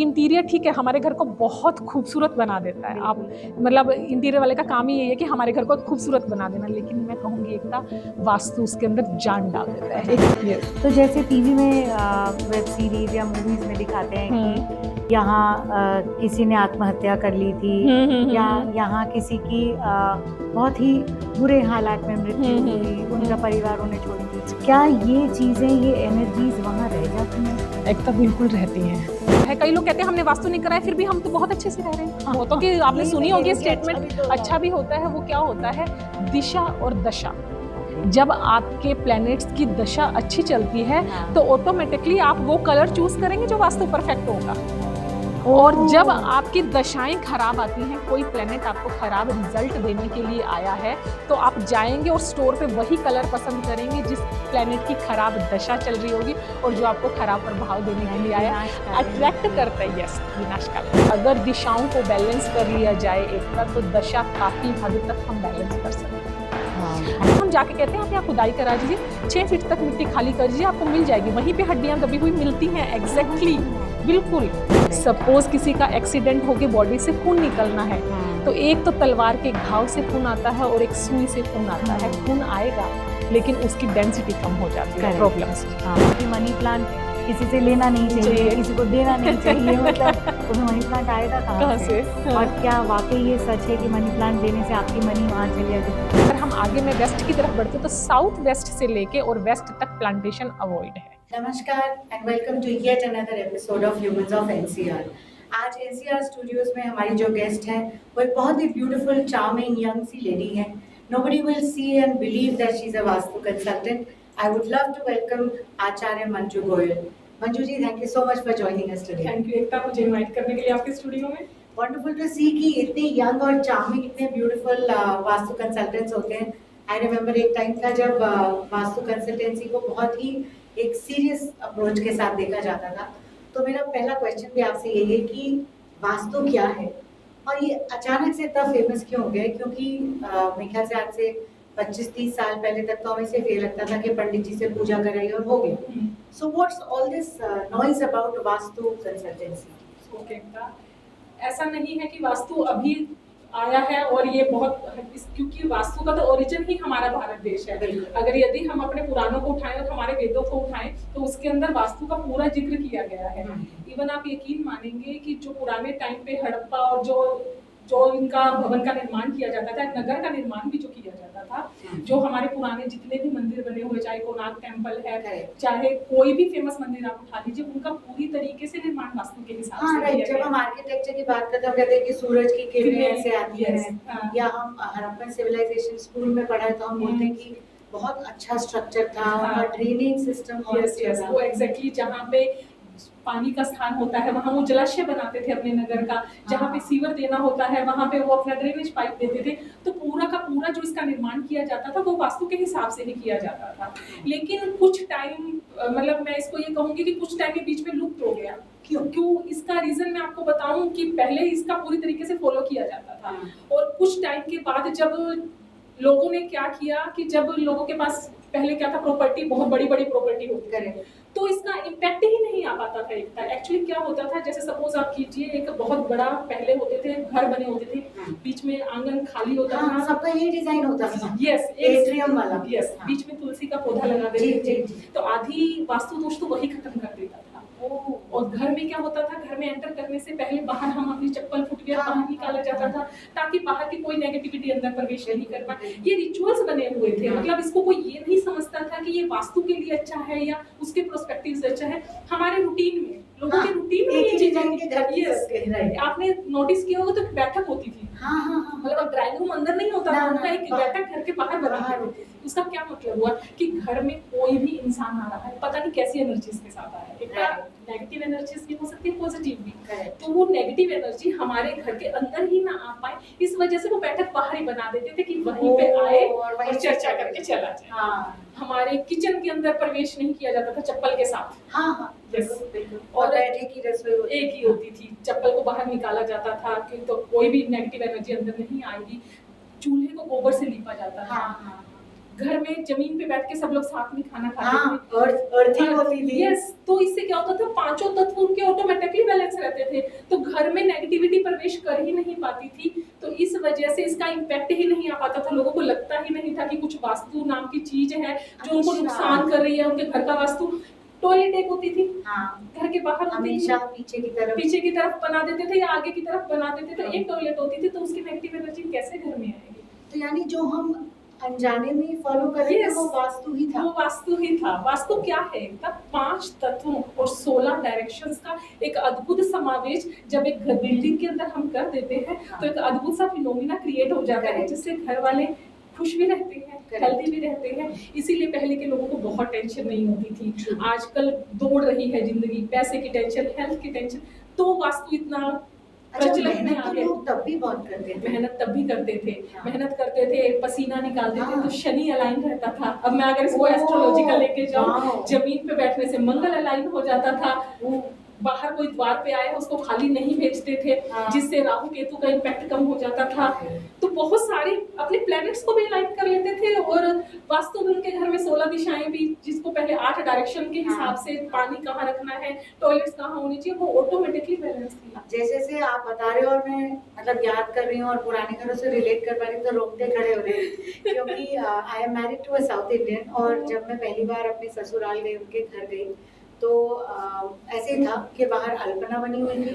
Interior ठीक है हमारे घर को बहुत खूबसूरत बना देता है, आप मतलब इंटीरियर वाले का काम ही यही है कि हमारे घर को खूबसूरत बना देना, लेकिन मैं कहूँगी एकता वास्तु उसके अंदर जान डाल देता है। तो जैसे टीवी में वेब सीरीज या मूवीज में दिखाते हैं कि यहाँ किसी ने आत्महत्या कर ली थी या यहाँ किसी की बहुत ही बुरे हालात में मृत्यु हुई, उनका परिवारों ने छोड़ दी, क्या ये चीजें, ये एनर्जीज वहाँ रह जाती हैं? एकता बिल्कुल रहती हैं। कई लोग कहते हैं हमने वास्तु नहीं कराया फिर भी हम तो बहुत अच्छे से रह रहे हैं। वो तो कि आपने सुनी होगी स्टेटमेंट, अच्छा भी होता है। वो क्या होता है, दिशा और दशा। जब आपके प्लैनेट्स की दशा अच्छी चलती है तो ऑटोमेटिकली आप वो कलर चूज करेंगे जो वास्तु परफेक्ट होगा। और जब आपकी दशाएं खराब आती हैं, कोई प्लेनेट आपको खराब रिजल्ट देने के लिए आया है, तो आप जाएंगे और स्टोर पे वही कलर पसंद करेंगे जिस प्लेनेट की खराब दशा चल रही होगी और जो आपको खराब प्रभाव देने के लिए आया, अट्रैक्ट करता है। यस, विनाशकाल। अगर दिशाओं को बैलेंस कर लिया जाए एक बार, तो दशा काफी हद तक हम बैलेंस कर सकते हैं। हम जाके कहते हैं आप यहाँ खुदाई करा दीजिए, 6 फीट तक मिट्टी खाली कर दीजिए, आपको मिल जाएगी। वहीं पे हड्डियां दबी हुई मिलती हैं। एग्जैक्टली, बिल्कुल। सपोज किसी का एक्सीडेंट होके बॉडी से खून निकलना है, तो एक तो तलवार के घाव से खून आता है और एक सुई से खून आता है। खून आएगा लेकिन उसकी डेंसिटी कम हो जाती है। प्रॉब्लम्स। मनी प्लांट किसी से लेना नहीं चाहिए, किसी को देना नहीं चाहिए, मतलब तुम्हें मनी प्लांट आएगा कहाँ से? और क्या वाकई ये सच है कि मनी प्लांट देने से आपकी मनी वहाँ चली जाती है? अगर हम आगे में वेस्ट की तरफ बढ़ते तो साउथ वेस्ट से लेके और वेस्ट तक प्लांटेशन अवॉइड है। नमस्कार and welcome to yet another episode of humans of NCR. आज एनसीआर स्टूडियोज में हमारी जो गेस्ट है वो एक बहुत ही ब्यूटीफुल, चार्मिंग, यंग सी लेडी है। Nobody will see and believe that she's a Vastu consultant. I would love to welcome Acharya Manju Goyal. Manju ji, thank you so much for joining us today. Thank you Ekta, मुझे invite करने के लिए आपके studio में। Wonderful to see कि इतने young और charming, इतने ब्यूटीफुल वास्तु कंसल्टेंट्स होते हैं। आई रिमेम्बर एक टाइम था जब वास्तु कंसल्टेंसी को बहुत ही एक सीरियस अप्रोच के साथ देखा जाता था। तो मेरा पहला क्वेश्चन भी आपसे यही है कि वास्तु क्या है और ये अचानक से इतना फेमस क्यों हो गया है? क्योंकि मेरे ख्याल से आज से 25-30 साल पहले तक तो हमें सिर्फ ये लगता था कि पंडित जी से पूजा कराई और हो गया। So what's all this noise about vastu consultancy? Okay, ऐसा नहीं है कि वास्तु अभी आया है और ये बहुत, क्योंकि वास्तु का तो ओरिजिन ही हमारा भारत देश है। अगर यदि हम अपने पुराणों को उठाएं और हमारे वेदों को उठाएं तो उसके अंदर वास्तु का पूरा जिक्र किया गया है। इवन आप यकीन मानेंगे कि जो पुराने टाइम पे हड़प्पा और जो इनका भवन का निर्माण किया जाता था, नगर का निर्माण भी जो किया जाता था, जो हमारे पुराने जितने भी मंदिर बने हुए, चाहे कोणार्क टेम्पल है, चाहे कोई भी फेमस मंदिर आप उठा लीजिए, उनका पूरी तरीके से निर्माण वास्तु के हिसाब से किया गया। जब हम आर्किटेक्चर की बात करते हैं, कहते हैं कि सूरज की किरणें ऐसे आती हैं, या हम हड़प्पन सिविलाइजेशन स्कूल में पढ़ा है तो हम बोलते हैं कि बहुत अच्छा स्ट्रक्चर था, उनका ड्रेनेज सिस्टम बहुत अच्छा था। वो एग्जैक्टली जहाँ पे पानी का स्थान होता है वहाँ वो जलाशय बनाते थे अपने नगर का, जहाँ पे सीवर देना होता है वहाँ पे वो अपना ड्रेनेज पाइप देते थे। तो पूरा का पूरा जो इसका निर्माण किया जाता था वो वास्तु के हिसाब से ही किया जाता था। लेकिन कुछ टाइम, मतलब मैं इसको ये कहूँगी कि कुछ टाइम के बीच में लुप्त हो गया। क्यों? इसका रीजन मैं आपको बताऊं कि पहले इसका पूरी तरीके से फॉलो किया जाता था और कुछ टाइम के बाद जब लोगों ने क्या किया कि जब लोगों के पास पहले क्या था, प्रॉपर्टी, बहुत बड़ी बड़ी प्रॉपर्टी होती है, तो इसका इम्पैक्ट ही नहीं आ पाता था। एक्चुअली क्या होता था, जैसे सपोज आप कीजिए एक बहुत बड़ा, पहले होते थे घर बने होते थे, बीच में आंगन खाली होता था, सबका यही डिजाइन होता था। यस, एट्रियम वाला। यस, बीच में तुलसी का पौधा लगा देते थे, तो आधी वास्तु दोष तो वही खत्म कर देता था। और घर में क्या होता था, घर में एंटर करने से पहले बाहर हम अपनी चप्पल, फुटवियर बाहर निकाला जाता था ताकि बाहर की कोई नेगेटिविटी अंदर प्रवेश नहीं कर पाए। ये रिचुअल्स बने हुए थे, मतलब इसको कोई ये नहीं समझता था कि ये वास्तु के लिए अच्छा है या उसके प्रोस्पेक्टिव से अच्छा है। हमारे रूटीन में, लोगों के रूटीन में ये चीजें, आपने नोटिस किया होगा तो बैठक होती थी। मतलब ड्राइंग रूम अंदर नहीं होता था, उनका एक बैठक घर के बाहर बना होती थी। उसका क्या मतलब हुआ कि घर में कोई भी इंसान आ रहा है, पता नहीं कैसी एनर्जीज के साथ आया है। नेगेटिव एनर्जीज भी हो सकती है, पॉजिटिव भी। तो वो नेगेटिव एनर्जी हमारे घर के अंदर ही ना आ पाए, इस वजह से वो बैठक बाहर ही बना देते थे कि वहीं पे आए और चर्चा करके चला जाए। हमारे किचन के अंदर प्रवेश नहीं किया जाता था चप्पल के साथ। और बैठे की रसोई एक ही होती थी, चप्पल को बाहर निकाला जाता था कि तो कोई भी नेगेटिव एनर्जी अंदर नहीं आएगी। चूल्हे को गोबर से लीपा जाता था। घर में जमीन पे बैठ के सब लोग साथ में खाना खाते हाँ, थे। और अर्थिंग होती थी। यस, तो इससे क्या होता था, पांचों तत्व उनके ऑटोमेटिकली बैलेंस रहते थे, तो घर में नेगेटिविटी प्रवेश कर ही नहीं पाती थी। तो इस वजह से इसका इम्पैक्ट ही नहीं आ पाता था, लोगों को लगता ही नहीं था कि कुछ वास्तु नाम की चीज है जो उनको अच्छा। नुकसान कर रही है। उनके घर का वास्तु, टॉयलेट एक होती थी, हाँ, घर के बाहर होती थी, हमेशा पीछे की तरफ बना देते थे या आगे की तरफ बना देते थे, हाँ। एक टॉयलेट होती थी, तो उसकी नेगेटिव एनर्जी कैसे घर में आएगी। तो यानी जो हम अनजाने में फॉलो कर रहे थे Yes. वो वास्तु ही था। वो वास्तु ही था। वास्तु क्या है? तब 5 तत्वों और 16 डायरेक्शंस का एक अद्भुत समावेश जब एक बिल्डिंग के अंदर हम कर देते हैं तो एक अद्भुत सा फिनोमिना क्रिएट हो जाता है, Correct. जिससे घर वाले खुश भी रहते हैं, Correct. हेल्दी भी रहते हैं। इसीलिए पहले के लोगों को बहुत टेंशन नहीं होती थी। True. आजकल दौड़ रही है जिंदगी, पैसे की टेंशन, हेल्थ की टेंशन, तो वास्तु इतना अच्छा, प्रचलित में मेहनत आ तो गया। लोग तब भी बहुत करते थे। मेहनत तब भी करते थे, हाँ। मेहनत करते थे, पसीना निकालते थे, हाँ। तो शनि अलाइन रहता था। अब मैं अगर इसको ओह, एस्ट्रोलॉजिकल लेके जाऊं, वाओ। जमीन पे बैठने से मंगल अलाइन हो जाता था। वो बाहर कोई द्वार पे आए उसको खाली नहीं भेजते थे, हाँ। जिससे राहु केतु का इम्पैक्ट कम हो जाता था। तो बहुत सारे अपने प्लैनेट्स को भी अलाइन कर लेते थे, और वास्तु में उनके घर में 16 दिशाएं भी, जिसको पहले 8 डायरेक्शन के हिसाब हाँ। से पानी कहाँ रखना है, टॉयलेट्स कहाँ होनी चाहिए, वो ऑटोमेटिकली बैलेंस थी। अब जैसे जैसे आप बता रहे हो और मैं मतलब याद कर रही हूँ और पुराने घरों से रिलेट कर पा रही हूँ, तो रोंगटे खड़े हो रहे हैं क्योंकि I am married to a South Indian, और जब मैं पहली बार अपने ससुराल गई, उनके घर गई, तो ऐसे था कि बाहर अल्पना बनी हुई थी,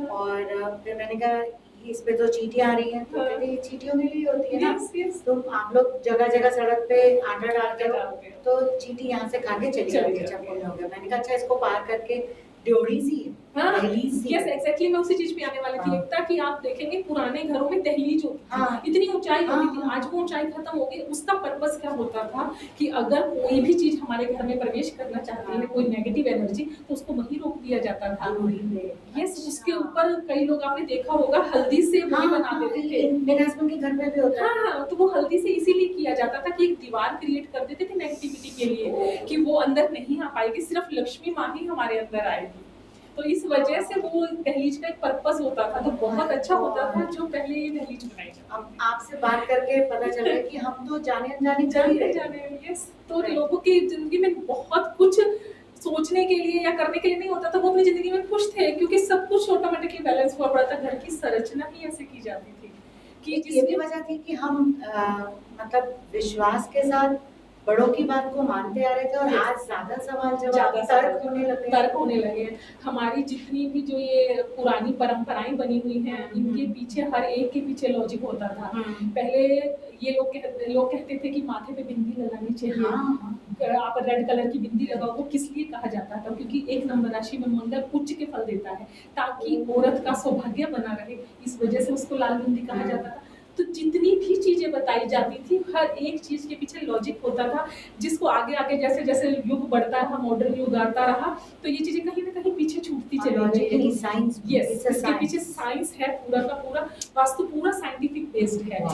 और फिर मैंने कहा इस पे तो चींटियां आ रही हैं, तो कहते ये चींटियों के लिए होती है ना, Yes, yes. तो आप लोग जगह जगह सड़क पे आटा डालते डालते हो हो। तो चींटी यहाँ से खा के चली चली जाती है। जाती जब पुण्य हो गया, मैंने कहा अच्छा इसको पार करके ड्योढ़ी सी है, हाँ, दहलीज सी यस है। एग्जैक्टली, मैं उसी चीज पे आने वाली थी। हाँ। एकता की आप देखेंगे पुराने घरों में दहलीज होती थी, हाँ। इतनी ऊंचाई होती थी, हाँ। आज वो ऊंचाई खत्म हो गई। उसका पर्पस क्या होता था कि अगर कोई भी चीज हमारे घर में प्रवेश करना चाहती है, कोई नेगेटिव एनर्जी, तो उसको वहीं रोक दिया जाता था। ड्योढ़ी में। यस, अच्छा। उसके ऊपर कई लोग आपने देखा होगा हल्दी से वो हाँ, बना देते थे। मेरे हस्बैंड के घर में भी होता है। हाँ, तो वो हल्दी से इसीलिए किया जाता था कि एक दीवार क्रिएट कर देते थे नेगेटिविटी के लिए, कि वो अंदर नहीं आ पाएगी, सिर्फ लक्ष्मी माँ ही हमारे अंदर आएगी। तो इस वजह से वो दहलीज का एक पर्पस होता था, तो बहुत अच्छा होता था जो पहले ये दहलीज बनाई जाती थी। अब आपसे बात करके पता चल रहा है कि हम तो जाने अनजाने चल ही रहे हैं। यस, तो लोगों की जिंदगी में बहुत कुछ सोचने के लिए या करने के लिए नहीं होता था, वो अपनी जिंदगी में खुश थे क्योंकि सब कुछ ऑटोमेटिकली बैलेंस हुआ पड़ा था। घर की संरचना ही ऐसे की जाती थी कि ये भी जिसमें वजह थी कि हम मतलब विश्वास के साथ बड़ों की बात को मानते आ रहे थे, और Yes. आज ज्यादा सवाल जवाब ज्यादा तर्क होने लगे हैं। तर्क होने लगे हैं। हमारी जितनी भी जो ये पुरानी परंपराएं बनी हुई हैं, इनके पीछे हर एक के पीछे लॉजिक होता था। पहले ये लोग कहते थे कि माथे पे बिंदी लगानी चाहिए। हाँ, आप रेड कलर की बिंदी लगाओ, वो किस लिए कहा जाता था? क्योंकि 1 नंबर राशि में मंगल उच्च के फल देता है, ताकि औरत का सौभाग्य बना रहे, इस वजह से उसको लाल बिंदी कहा जाता था। तो जितनी भी चीजें बताई जाती थी, हर एक चीज के पीछे लॉजिक होता था, जिसको आगे आगे जैसे जैसे युग बढ़ता रहा, मॉडर्न युग आता रहा, तो ये चीजें कहीं ना कहीं पीछे छूटती चली गई। साइंस, यस, इसके पीछे साइंस है, पूरा का पूरा वास्तु पूरा साइंटिफिक बेस्ड है।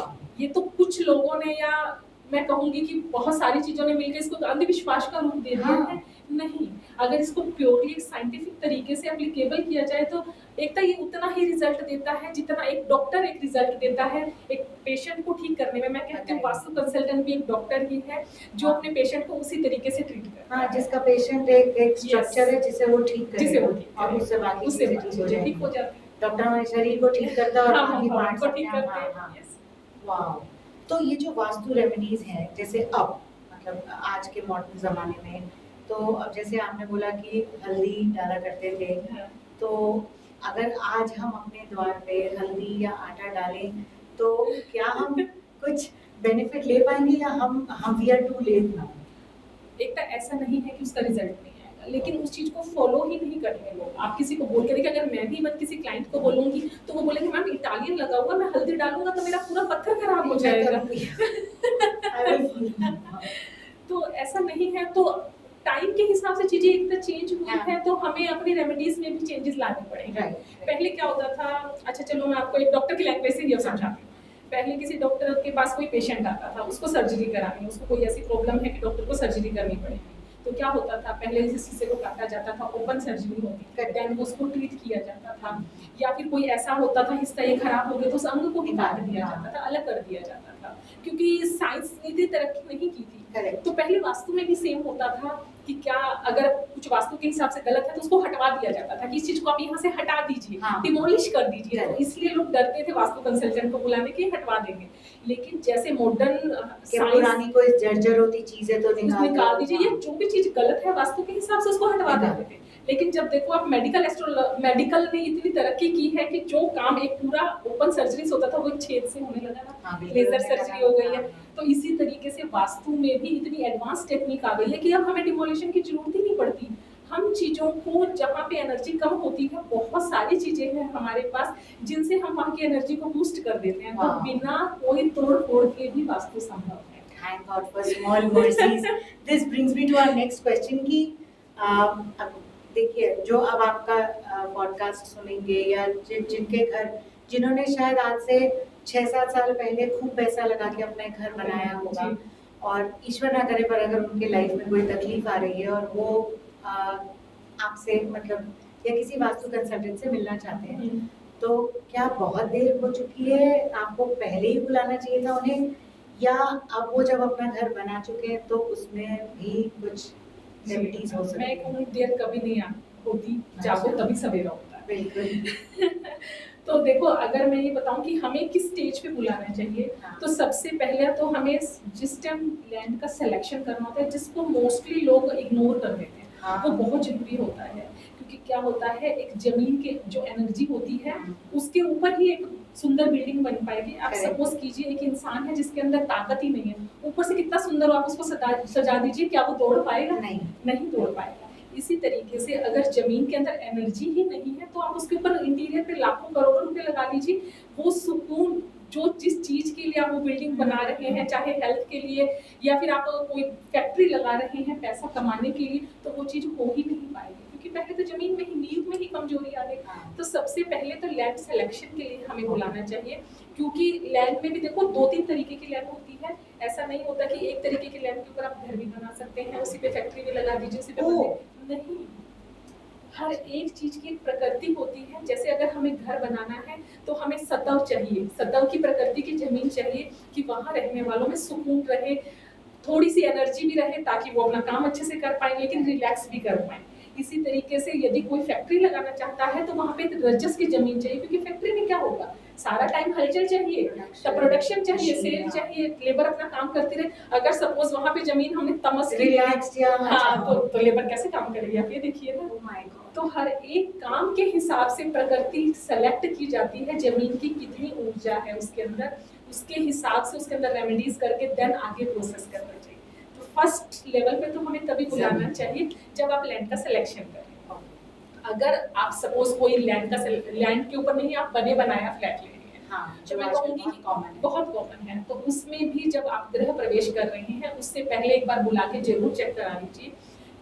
ये तो कुछ लोगों ने, या मैं कहूंगी कि बहुत सारी चीजों ने मिलकर इसको अंधविश्वास का रूप दे दिया है। नहीं, अगर इसको प्योरली एक साइंटिफिक तरीके से एप्लीकेबल किया जाए तो एक तो ये उतना ही रिजल्ट देता है जितना एक डॉक्टर एक रिजल्ट देता है एक पेशेंट को ठीक करने में। मैं कहती हूँ वास्तु कंसल्टेंट भी एक डॉक्टर ही है जो अपने पेशेंट को उसी तरीके से ट्रीट करता है। हाँ, जिसका पेशेंट एक स्ट्रक्चर है जिसे वो ठीक करे, जिसे वो ठीक और उससे बाकी चीजें ठीक हो जाती है। डॉक्टर हमारे शरीर को ठीक करता है और हाँ, बाकी हम पार्ट्स को अपने ठीक आप। करते हाँ, हैं। हाँ। Yes. वाह, तो ये जो वास्तु रेमेडीज हैं, जैसे अब मतलब आज के मॉडर्न जमाने में, तो अब जैसे आपने बोला कि हल्दी डाला करते थे, हाँ। तो अगर आज हम अपने द्वार पे हल्दी या आटा डालें तो क्या हम कुछ बेनिफिट ले पाएंगे, या हम we are too late now? एक तो ऐसा नहीं है कि उसका रिजल्ट नहीं आएगा, लेकिन उस चीज को फॉलो ही नहीं करेंगे लोग। आप किसी को बोल के देखिए, अगर मैं भी मत किसी क्लाइंट को बोलूंगी तो वो बोलेंगे मैम इटालियन लगा हुआ, मैं हल्दी डालूंगा तो मेरा पूरा पत्थर खराब हो जाएगा। तो ऐसा नहीं है। तो टाइम के हिसाब से चीजें एक तो चेंज हुई हाँ। है, तो हमें अपनी रेमेडीज में भी चेंजेस लाने पड़ेंगे। Right. पहले क्या होता था, अच्छा चलो मैं आपको एक डॉक्टर की लैंग्वेज से ये समझाती हूँ। पहले किसी डॉक्टर के पास कोई पेशेंट आता था, उसको सर्जरी करानी, उसको कोई ऐसी प्रॉब्लम है कि डॉक्टर को सर्जरी करनी पड़ेगी, तो क्या होता था, पहले इस हिस्से को काटा जाता था, ओपन सर्जरी होती थी, देन उसको ट्रीट किया जाता था। या फिर कोई ऐसा होता था हिस्सा ये खराब हो गया तो उस अंग को भी काट दिया जाता था, अलग कर दिया जाता था। था, क्योंकि साइंस ने इतनी तरक्की नहीं की थी। करेक्ट। तो पहले वास्तु में भी सेम होता था कि क्या अगर कुछ वास्तु के हिसाब से गलत है तो उसको हटवा दिया जाता था कि इस चीज को आप यहाँ से हटा दीजिए, हाँ। डिमोलिश कर दीजिए। तो Correct. इसलिए लोग डरते थे वास्तु कंसल्टेंट को बुलाने के, हटवा देंगे। लेकिन जैसे मॉडर्न कि पुरानी कोई जर्जर होती चीजें तो निकाल दीजिए, ये जो भी चीज गलत है वास्तु के हिसाब से उसको हटवा देते थे। लेकिन जब देखो आप मेडिकल ने इतनी तरक्की की है कि जो काम एक पूरा ओपन सर्जरी से होता था वो एक छेद से होने लगा ना, हाँ, बिल्कुल लेजर होने सर्जरी लगा। हो गई है। तो इसी तरीके से वास्तु में भी इतनी एडवांस टेक्निक आ गई है कि अब हमें डिमोलिशन की जरूरत ही नहीं पड़ती। हम चीजों को जहाँ पे एनर्जी कम होती है, बहुत सारी चीजें हैं हमारे पास जिनसे हम वहाँ की एनर्जी को बूस्ट कर देते हैं। तो हाँ। बिना कोई तोड़ फोड़ के भी वास्तु संभव है। Thank God for small mercies. This brings me to our next question कि अब देखिए जो अब आपका पॉडकास्ट सुनेंगे या जिनके घर जिन्होंने शायद आज से 6-7 साल पहले खूब पैसा लगा के अपना एक घर बनाया होगा जी। और ईश्वर ना करे पर अगर उनके लाइफ में कोई तकलीफ आ रही है और वो आपसे मतलब या किसी वास्तु कंसल्टेंट से मिलना चाहते हैं, तो क्या बहुत देर हो चुकी है, आपको पहले ही बुलाना चाहिए था उन्हें, या अब वो जब अपना घर बना चुके हैं तो उसमें भी कुछ रेमेडीज हो सकती मैं है? कहूँ देर कभी नहीं होती, जागो अच्छा। तभी सवेरा होता है। बिल्कुल। तो देखो अगर मैं ये बताऊं कि हमें किस स्टेज पे बुलाना चाहिए, हाँ। तो सबसे पहले तो हमें जिस टाइम लैंड का सिलेक्शन करना होता है, जिसको मोस्टली लोग इग्नोर कर देते हैं, हाँ। वो बहुत जरूरी होता है। क्योंकि क्या होता है, एक जमीन के जो एनर्जी होती है उसके ऊपर ही एक सुंदर बिल्डिंग बन पाएगी। आप Correct. सपोज कीजिए एक इंसान है जिसके अंदर ताकत ही नहीं है, ऊपर से कितना सुंदर हो आप उसको सजा दीजिए, क्या वो दौड़ पाएगा? नहीं दौड़ पाएगा। इसी तरीके से अगर जमीन के अंदर एनर्जी ही नहीं है तो आप उसके ऊपर इंटीरियर पे लाखों करोड़ों रुपए लगा लीजिए, वो सुकून जो जिस चीज के लिए आप वो बिल्डिंग बना रहे हैं, चाहे हेल्थ के लिए या फिर आप कोई फैक्ट्री लगा रहे हैं पैसा कमाने के लिए, तो वो चीज हो ही नहीं पाएगी। क्योंकि पहले तो जमीन में ही, नींव में ही कमजोरी आ गई। तो सबसे पहले तो लैंड सिलेक्शन के लिए हमें बुलाना चाहिए, क्योंकि लैंड में भी देखो 2-3 तरीके की लैंड होती है। ऐसा नहीं होता कि एक तरीके की लैंड के ऊपर आप घर भी बना सकते हैं, उसी पे फैक्ट्री भी लगा दीजिए, उसी पे नहीं। हर एक चीज की एक प्रकृति होती है। जैसे अगर हमें घर बनाना है तो हमें सतह चाहिए, सतह की प्रकृति की जमीन चाहिए कि वहां रहने वालों में सुकून रहे, थोड़ी सी एनर्जी भी रहे ताकि वो अपना काम अच्छे से कर पाए, लेकिन रिलैक्स भी कर पाए। इसी तरीके से यदि कोई फैक्ट्री लगाना चाहता है तो वहां पे एक रजस की जमीन चाहिए, क्योंकि फैक्ट्री में क्या होगा, सारा टाइम हलचल चाहिए, प्रोडक्शन चाहिए, सेल चाहिए, लेबर अपना काम करती रहे। अगर सपोज वहां पे जमीन हमने तमस की, रिलैक्स या तो लेबर कैसे काम करेगी, आप ये देखिए ना। Oh my God. तो हर एक काम के हिसाब से प्रकृति सेलेक्ट की जाती है, जमीन की कितनी ऊर्जा है उसके अंदर, उसके हिसाब से उसके अंदर रेमेडीज करके देन आगे प्रोसेस करना चाहिए। तो फर्स्ट लेवल पे तो हमें तभी बुलाना चाहिए जब आप लैंड का सिलेक्शन करें। अगर आप सपोज कोई लैंड के ऊपर नहीं, आप बने बनाया फ्लैट ले रहे हैं, हाँ, जो मैं कहूँगी कि बहुत कॉमन है, तो उसमें भी जब आप गृह प्रवेश कर रहे हैं उससे पहले एक बार बुला के जरूर चेक करा लीजिए।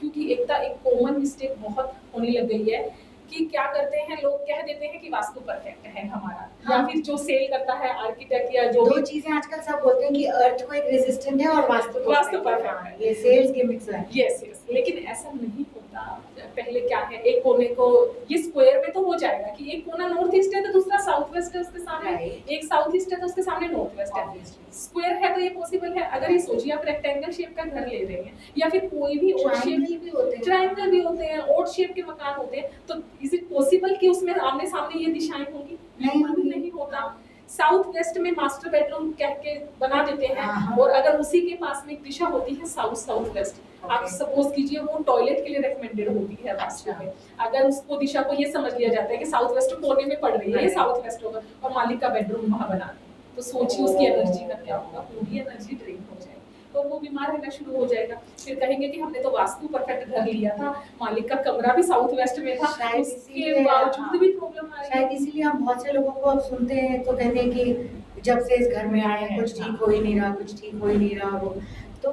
क्योंकि एक कॉमन मिस्टेक बहुत होने लग गई है कि क्या करते हैं लोग, कह देते हैं कि वास्तु परफेक्ट है हमारा, हाँ। या फिर जो सेल करता है आर्किटेक्ट या जो दो चीजें आजकल सब बोलते हैं कि अर्थ को एक रेजिस्टेंट है और वास्तु परफेक्ट है। ये सेल्स गिमिक्स है। यस, लेकिन ऐसा नहीं होता। पहले क्या है, एक कोने को ये स्क्वायर में तो हो जाएगा कि एक कोना नॉर्थ ईस्ट है तो दूसरा साउथ वेस्ट है, उसके सामने एक साउथ ईस्ट है तो उसके सामने नॉर्थ वेस्ट है। स्क्वायर है तो ये पॉसिबल है। अगर ये सोचिए आप रेक्टेंगल शेप का घर ले रहे हैं या फिर कोई भी ओड शेप भी होते हैं, ट्रायंगल भी होते हैं, ओड शेप के मकान होते हैं, तो इज इट पॉसिबल कि उसमें आमने सामने ये दिशाएं होंगी? नहीं होता। साउथ वेस्ट में मास्टर बेडरूम कह के बना देते हैं, और अगर उसी के पास में एक दिशा होती है साउथ वेस्ट, आप सपोज कीजिए वो टॉयलेट के लिए रेकमेंडेड होती है वास्तु में। अगर उसको दिशा को ये समझ लिया जाता है कि साउथ वेस्ट कोने में पड़ रही है, ये साउथ वेस्ट होगा, और मालिक का बेडरूम वहां बना दे, तो सोचिए उसकी एनर्जी का क्या होगा, पूरी एनर्जी ड्रेन हो जाएगी, तो वो बीमार रहना शुरू हो जाएगा। फिर कहेंगे कि हमने तो वास्तु परफेक्ट घर लिया था, मालिक का कमरा भी साउथ वेस्ट में था, उसके बावजूद भी प्रॉब्लम आ रही है। शायद इसीलिए हम बहुत से लोगों को अब सुनते हैं तो कहते हैं कि जब से इस घर में आए हैं कुछ ठीक हो ही नहीं रहा, कुछ ठीक हो ही नहीं रहा वो तो।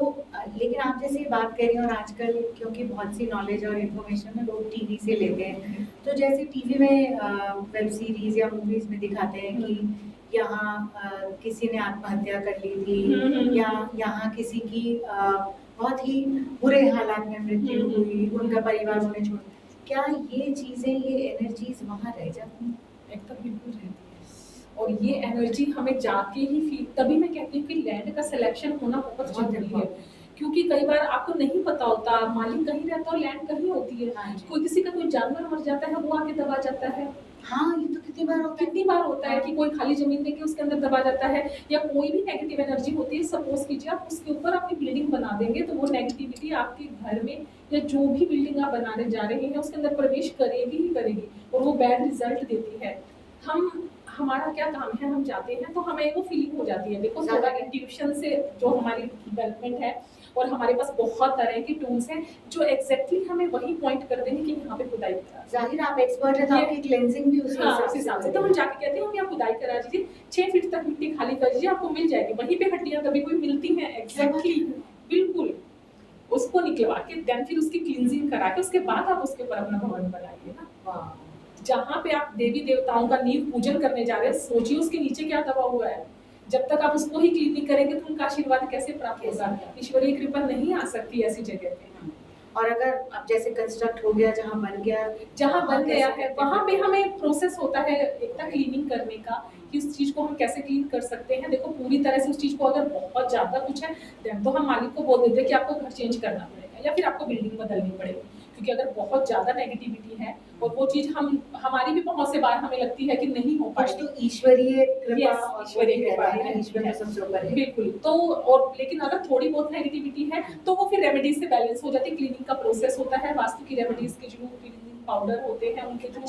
लेकिन आप जैसे बात कर रही हैं, और आजकल क्योंकि बहुत सी नॉलेज और इन्फॉर्मेशन है लोग टीवी से लेते हैं, तो जैसे टीवी में वेब सीरीज या मूवीज में दिखाते हैं कि यहाँ किसी ने आत्महत्या कर ली थी, या यहाँ किसी की बहुत ही बुरे हालात में मृत्यु हुई, उनका परिवार उन्हें छोड़, क्या ये चीजें, ये एनर्जीज वहाँ रह जाती हैं? एकदम बिल्कुल रहती है। और ये एनर्जी हमें जाके ही फील, तभी मैं कहती हूँ कि लैंड का सिलेक्शन होना बहुत जरूरी है, क्योंकि कई बार आपको नहीं पता होता, मालिक कहीं रहता है और लैंड कहीं होती है। हाँ जी। कोई किसी का कोई जानवर मर जाता है, वो आके दबा जाता है। हाँ, ये तो कितनी बार होता है। कितनी बार होता है कि कोई खाली जमीन देके उसके अंदर दबा जाता है, या कोई भी नेगेटिव एनर्जी होती है, सपोज कीजिए आप उसके ऊपर अपनी बिल्डिंग बना देंगे, तो वो नेगेटिविटी आपके घर में या जो भी बिल्डिंग आप बनाने जा रहे हैं उसके अंदर प्रवेश करेगी ही करेगी, और वो बैड रिजल्ट देती है। हमारा क्या काम है, हम जाते हैं तो हमें वो फीलिंग हो जाती है। देखो थोड़ा इंट्यूशन से जो हमारी डेवलपमेंट है, और हमारे पास बहुत तरह की टूल्स हैं जो एग्जैक्टली हमें वही पॉइंट कर देंगे कि यहाँ पे खुदाई करा। जाहिर आप एक्सपर्ट है तो आपकी क्लेंजिंग भी उसी हिसाब से, तो हम जाके कहते हैं हम यहाँ खुदाई करा दीजिए, 6 फीट तक मिट्टी खाली कर दीजिए, आपको मिल जाएगी। वहीं पे हड्डियां कभी कोई मिलती हैं, एग्जैक्टली बिल्कुल उसको निकलवा के देन फिर उसकी क्लींजिंग करा के उसके बाद आप उसके ऊपर अपना भवन बनाइए ना। जहाँ पे आप देवी देवताओं का नींव पूजन करने जा रहे हैं, सोचिए उसके नीचे क्या दबा हुआ है। जब तक आप उसको ही क्लीन नहीं करेंगे तो उनका आशीर्वाद कैसे प्राप्त होगा? ईश्वरीय कृपा नहीं आ सकती ऐसी जगह पे। और अगर अब जैसे कंस्ट्रक्ट हो गया, जहाँ बन गया है, वहाँ पे हमें प्रोसेस होता है एक क्लीनिंग करने का, कि उस चीज को हम कैसे क्लीन कर सकते हैं। देखो पूरी तरह से उस चीज को अगर बहुत ज्यादा कुछ है देन तो हम मालिक को बोल देते हैं कि आपको घर चेंज करना पड़ेगा या फिर आपको बिल्डिंग बदलनी पड़ेगी, क्योंकि अगर बहुत ज्यादा नेगेटिविटी है और वो चीज हमारी भी बहुत से बार हमें लगती है कि नहीं हो पाएगी, तो ईश्वरीय कृपा, ईश्वरीय सबसे ऊपर है बिल्कुल। तो और लेकिन अगर थोड़ी बहुत नेगेटिविटी है तो वो फिर रेमेडीज से बैलेंस हो जाती है। क्लीनिंग का प्रोसेस होता है, वास्तु की रेमेडीज के जो क्लीनिंग पाउडर होते हैं उनके थ्रू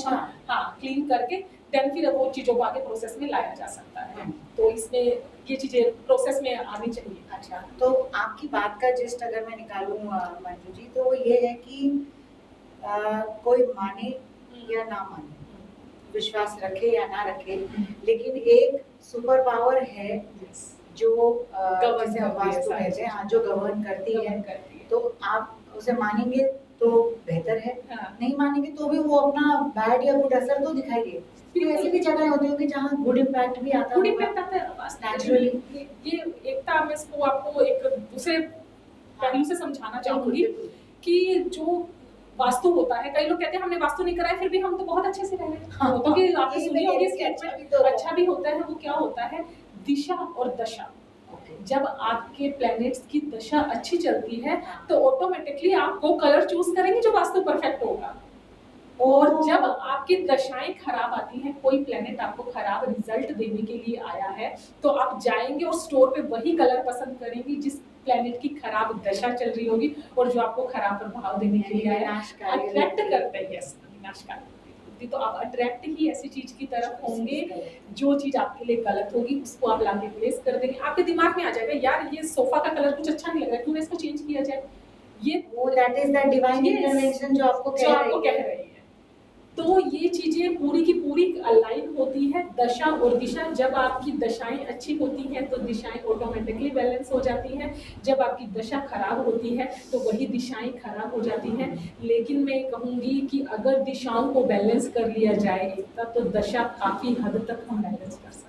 क्लीन करके देन फिर वो चीजों को आगे प्रोसेस में लाया जा सकता है। तो इसमें ये चीजें प्रोसेस में आनी चाहिए। अच्छा, तो आपकी बात का जिस्ट अगर मैं निकालूं मंजू जी, तो वो ये है कि कोई माने या ना माने, विश्वास रखे या ना रखे, लेकिन एक सुपर पावर है जो वास्तु कहते हैं, जो गवर्न करती है। तो आप उसे मानेंगे तो बेहतर है, नहीं मानेंगे तो भी वो अपना बैड या गुड असर तो दिखाई दे। फिर ऐसी भी जगह होती होगी जहाँ गुड इम्पैक्ट भी आता है नेचुरली। ये एकता मैं इसको आपको एक दूसरे पहलू से समझाना चाहूंगी कि जो वास्तु होता है, कई लोग कहते हैं हमने वास्तु नहीं कराया फिर भी हम तो बहुत अच्छे से रह रहे हैं, क्योंकि आपने सुनी होगी स्टेटमेंट अच्छा भी होता है। वो क्या होता है, दिशा और दशा। जब आपके प्लैनेट्स की दशा अच्छी चलती है तो ऑटोमेटिकली आप वो कलर चूज करेंगे जो वास्तु परफेक्ट होगा। और जब आपकी दशाएं खराब आती हैं, कोई प्लेनेट आपको खराब रिजल्ट देने के लिए आया है, तो आप जाएंगे और स्टोर पे वही कलर पसंद करेंगे जिस प्लेनेट की खराब दशा चल रही होगी और जो आपको खराब प्रभाव देने के लिए आया है। अट्रैक्ट करते हैं, यस विनाशकारी। तो आप अट्रैक्ट ही ऐसी चीज की तरफ होंगे जो चीज आपके लिए गलत होगी उसको आप लाके प्लेस कर देंगे। आपके दिमाग में आ जाएगा यार ये सोफा का कलर कुछ अच्छा नहीं लग रहा, क्यों इसको चेंज किया जाए। ये वो that is the divine intervention जो आपको कह रही है। तो ये चीजें पूरी की पूरी अलाइन होती है, दशा और दिशा। जब आपकी दशाएं अच्छी होती हैं तो दिशाएं ऑटोमेटिकली बैलेंस हो जाती हैं। जब आपकी दशा खराब होती है तो वही दिशाएं खराब हो जाती हैं। लेकिन मैं कहूँगी कि अगर दिशाओं को बैलेंस कर लिया जाए तो दशा काफी हद तक हम बैलेंस कर सकते हैं।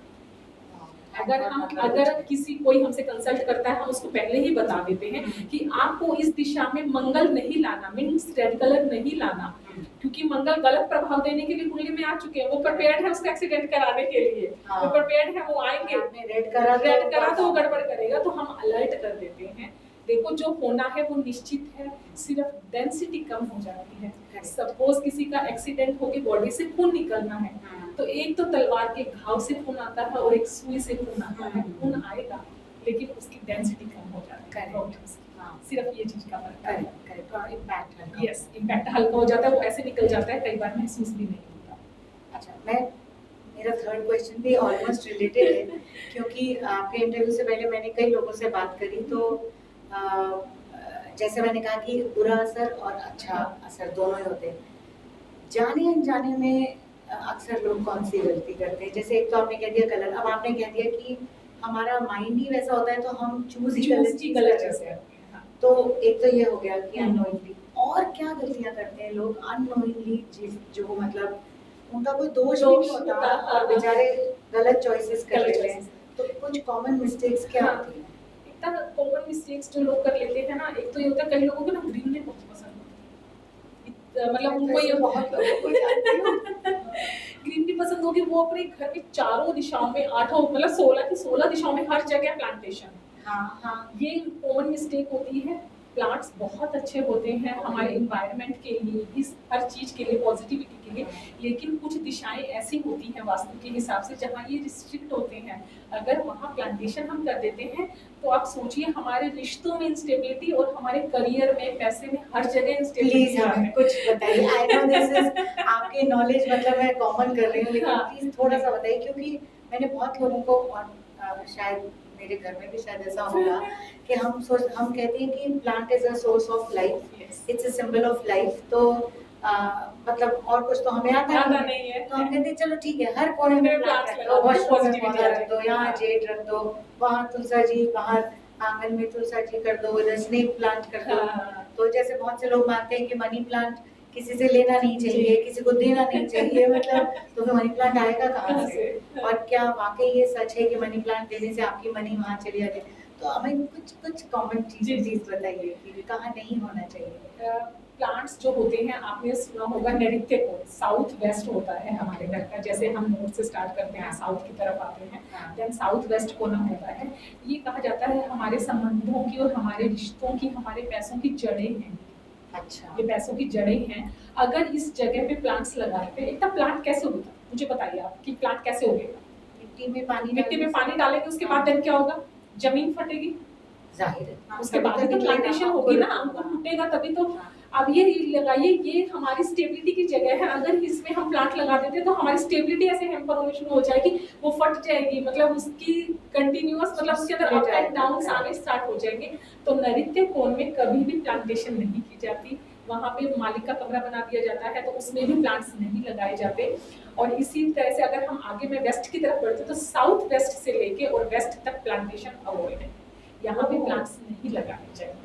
अगर किसी कोई हमसे कंसल्ट करता है, हम उसको पहले ही बता देते हैं कि आपको इस दिशा में मंगल नहीं लाना, मीन्स रेड कलर नहीं लाना, क्योंकि मंगल गलत प्रभाव देने के लिए कुंडली में आ चुके हैं। वो प्रिपेयर्ड है उसका एक्सीडेंट कराने के लिए, वो प्रिपेयर्ड है, वो आएंगे। रेड करा तो वो गड़बड़ करेगा, तो हम अलर्ट कर देते हैं। देखो जो होना है वो निश्चित है, सिर्फ डेंसिटी कम हो जाती है। सपोज किसी का एक्सीडेंट होके बॉडी से खून निकलना है, तो एक तो तलवार के घाव से खून आता है और एक सुई से खून आता है। खून आएगा लेकिन उसकी डेंसिटी कम हो जाती है। सिर्फ ये चीज का फर्क है। इम्पैक्ट हल्का हो जाता है, वो ऐसे निकल जाता है, कई बार महसूस भी नहीं होता। अच्छा, मेरा थर्ड क्वेश्चन भी ऑलमोस्ट रिलेटेड है, क्योंकि आपके इंटरव्यू से पहले मैंने कई लोगों से बात करी, तो जैसे मैंने कहा कि बुरा असर और अच्छा असर दोनों ही होते हैं। जाने अनजाने में अक्सर लोग कौन सी गलती करते हैं? जैसे एक तो आपने कह दिया कलर, अब आपने कह दिया कि हमारा माइंड ही वैसा होता है तो हम चूज ही गलत करते हैं। तो एक तो ये हो गया कि अननोइंगली। और क्या गलतियां करते हैं लोग अननोइंगली, जो मतलब उनका कोई दोष भी नहीं होता और बेचारे गलत चॉइसेस कर लेते हैं। तो कुछ कॉमन मिस्टेक्स क्या होती हैं? कॉमन मिस्टेक्स जो लोग कर लेते हैं ना, एक तो ये होता है कई लोगों को ना ग्रीनरी बहुत पसंद होती है, मतलब उनको ये बहुत ग्रीनरी पसंद होगी, वो अपने घर में चारों दिशाओं में, आठों मतलब 16 की 16 दिशाओं में हर जगह प्लांटेशन। हाँ हाँ, ये कॉमन मिस्टेक होती है। प्लांट्स बहुत अच्छे होते हैं हमारे इन्वायरमेंट के लिए, इस हर चीज के लिए, पॉजिटिविटी के लिए, लेकिन कुछ दिशाएं ऐसी होती हैं वास्तु के हिसाब से जहाँ ये रिस्ट्रिक्ट होते हैं। अगर वहाँ प्लांटेशन हम कर देते हैं तो आप सोचिए हमारे रिश्तों में इंस्टेबिलिटी और हमारे करियर में, पैसे में, हर जगह प्लीज इंस्टेबिलिटी हमें कुछ बताइए। आई नो दिस इज आपके नॉलेज, मतलब मैं कॉमन कर रही हूँ, लेकिन हाँ। प्लीज थोड़ा सा बताइए, क्योंकि मैंने बहुत लोगों को, और शायद मेरे घर में भी शायद ऐसा होगा कि हम कहते हैं कि plant is a source of life, it's a symbol of life. तो मतलब और कुछ तो हमें आता नहीं है, तो हम कहते हैं चलो ठीक है, हर कोने में प्लांट रख दो, वॉशरूम में पौधा रख दो, यहाँ जेड रख दो, वहाँ तुलसा जी, बाहर आंगन में तुलसा जी कर दो, इधर स्नेक प्लांट कर दो। तो जैसे बहुत से लोग मानते हैं कि मनी प्लांट किसी से लेना नहीं चाहिए, किसी को देना नहीं चाहिए, मतलब तो फिर मनी प्लांट आएगा कहाँ से? और क्या वाकई ये सच है कि मनी प्लांट देने से आपकी मनी वहाँ चली जाती है? तो हमें कुछ कॉमन चीजें बताइए कि कहाँ नहीं होना चाहिए। प्लांट्स जो होते हैं, आपने सुना होगा नैऋत्य कोण, साउथ वेस्ट होता है हमारे घर का। जैसे हम नॉर्थ से स्टार्ट करते हैं, साउथ की तरफ आते हैं, देन साउथ वेस्ट कोना होता है। ये कहा जाता है हमारे संबंधों की और हमारे रिश्तों की, हमारे पैसों की जड़ें हैं। अच्छा, ये पैसों की जड़ें हैं। अगर इस जगह पे प्लांट्स लगाते हैं, इतना प्लांट कैसे होता है मुझे बताइए आप, कि प्लांट कैसे उगेगा? मिट्टी में पानी डालेंगे, उसके बाद देन क्या होगा? जमीन फटेगी, जाहिर है, उसके बाद तो प्लांटेशन होगी ना, अंकुर फूटेगा तभी तो। अब ये लगाइए, ये हमारी स्टेबिलिटी की जगह है। अगर इसमें हम प्लांट लगा देते हैं तो हमारी स्टेबिलिटी ऐसे हैम्पर होनी शुरू हो जाएगी, वो फट जाएगी, मतलब उसकी कंटिन्यूअस, मतलब उसके अंदर अप एंड डाउन आने स्टार्ट हो जाएंगे। तो नैऋत्य कोण में कभी भी प्लांटेशन नहीं की जाती। वहाँ पे मालिक का कमरा बना दिया जाता है, तो उसमें भी प्लांट्स नहीं लगाए जाते। और इसी तरह से अगर हम आगे में वेस्ट की तरफ बढ़ते तो साउथ वेस्ट से लेके और वेस्ट तक प्लांटेशन अवॉइड है। यहाँ पे प्लांट्स नहीं लगाने चाहिए।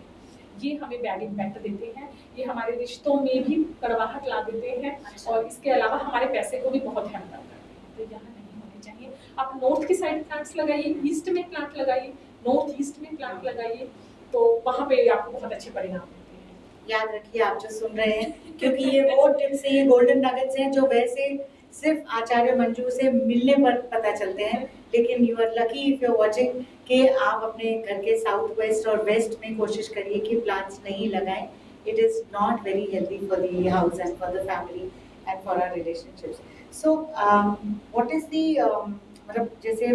ये हमें बैड इम्पैक्ट देते हैं, ये हमारे रिश्तों में भी कड़वाहट ला देते हैं, और इसके अलावा हमारे पैसे को भी बहुत हैम्पर करते हैं। तो यहाँ नहीं होने चाहिए। आप नॉर्थ की साइड प्लांट्स लगाइए, ईस्ट में प्लांट लगाइए, नॉर्थ ईस्ट में प्लांट लगाइए, तो वहाँ पे आपको बहुत अच्छे परिणाम मिलते हैं। याद रखिए आप जो सुन रहे हैं, क्योंकि ये वो टिप्स हैं, ये गोल्डन नगेट्स हैं जो वैसे सिर्फ आचार्य मंजू से मिलने पर पता चलते हैं, लेकिन you are lucky if you are watching कि आप अपने घर के साउथ वेस्ट और वेस्ट में कोशिश करिए कि प्लांट्स नहीं लगाएं। It is not very healthy for the house and for the family and for our relationships. So what is the मतलब जैसे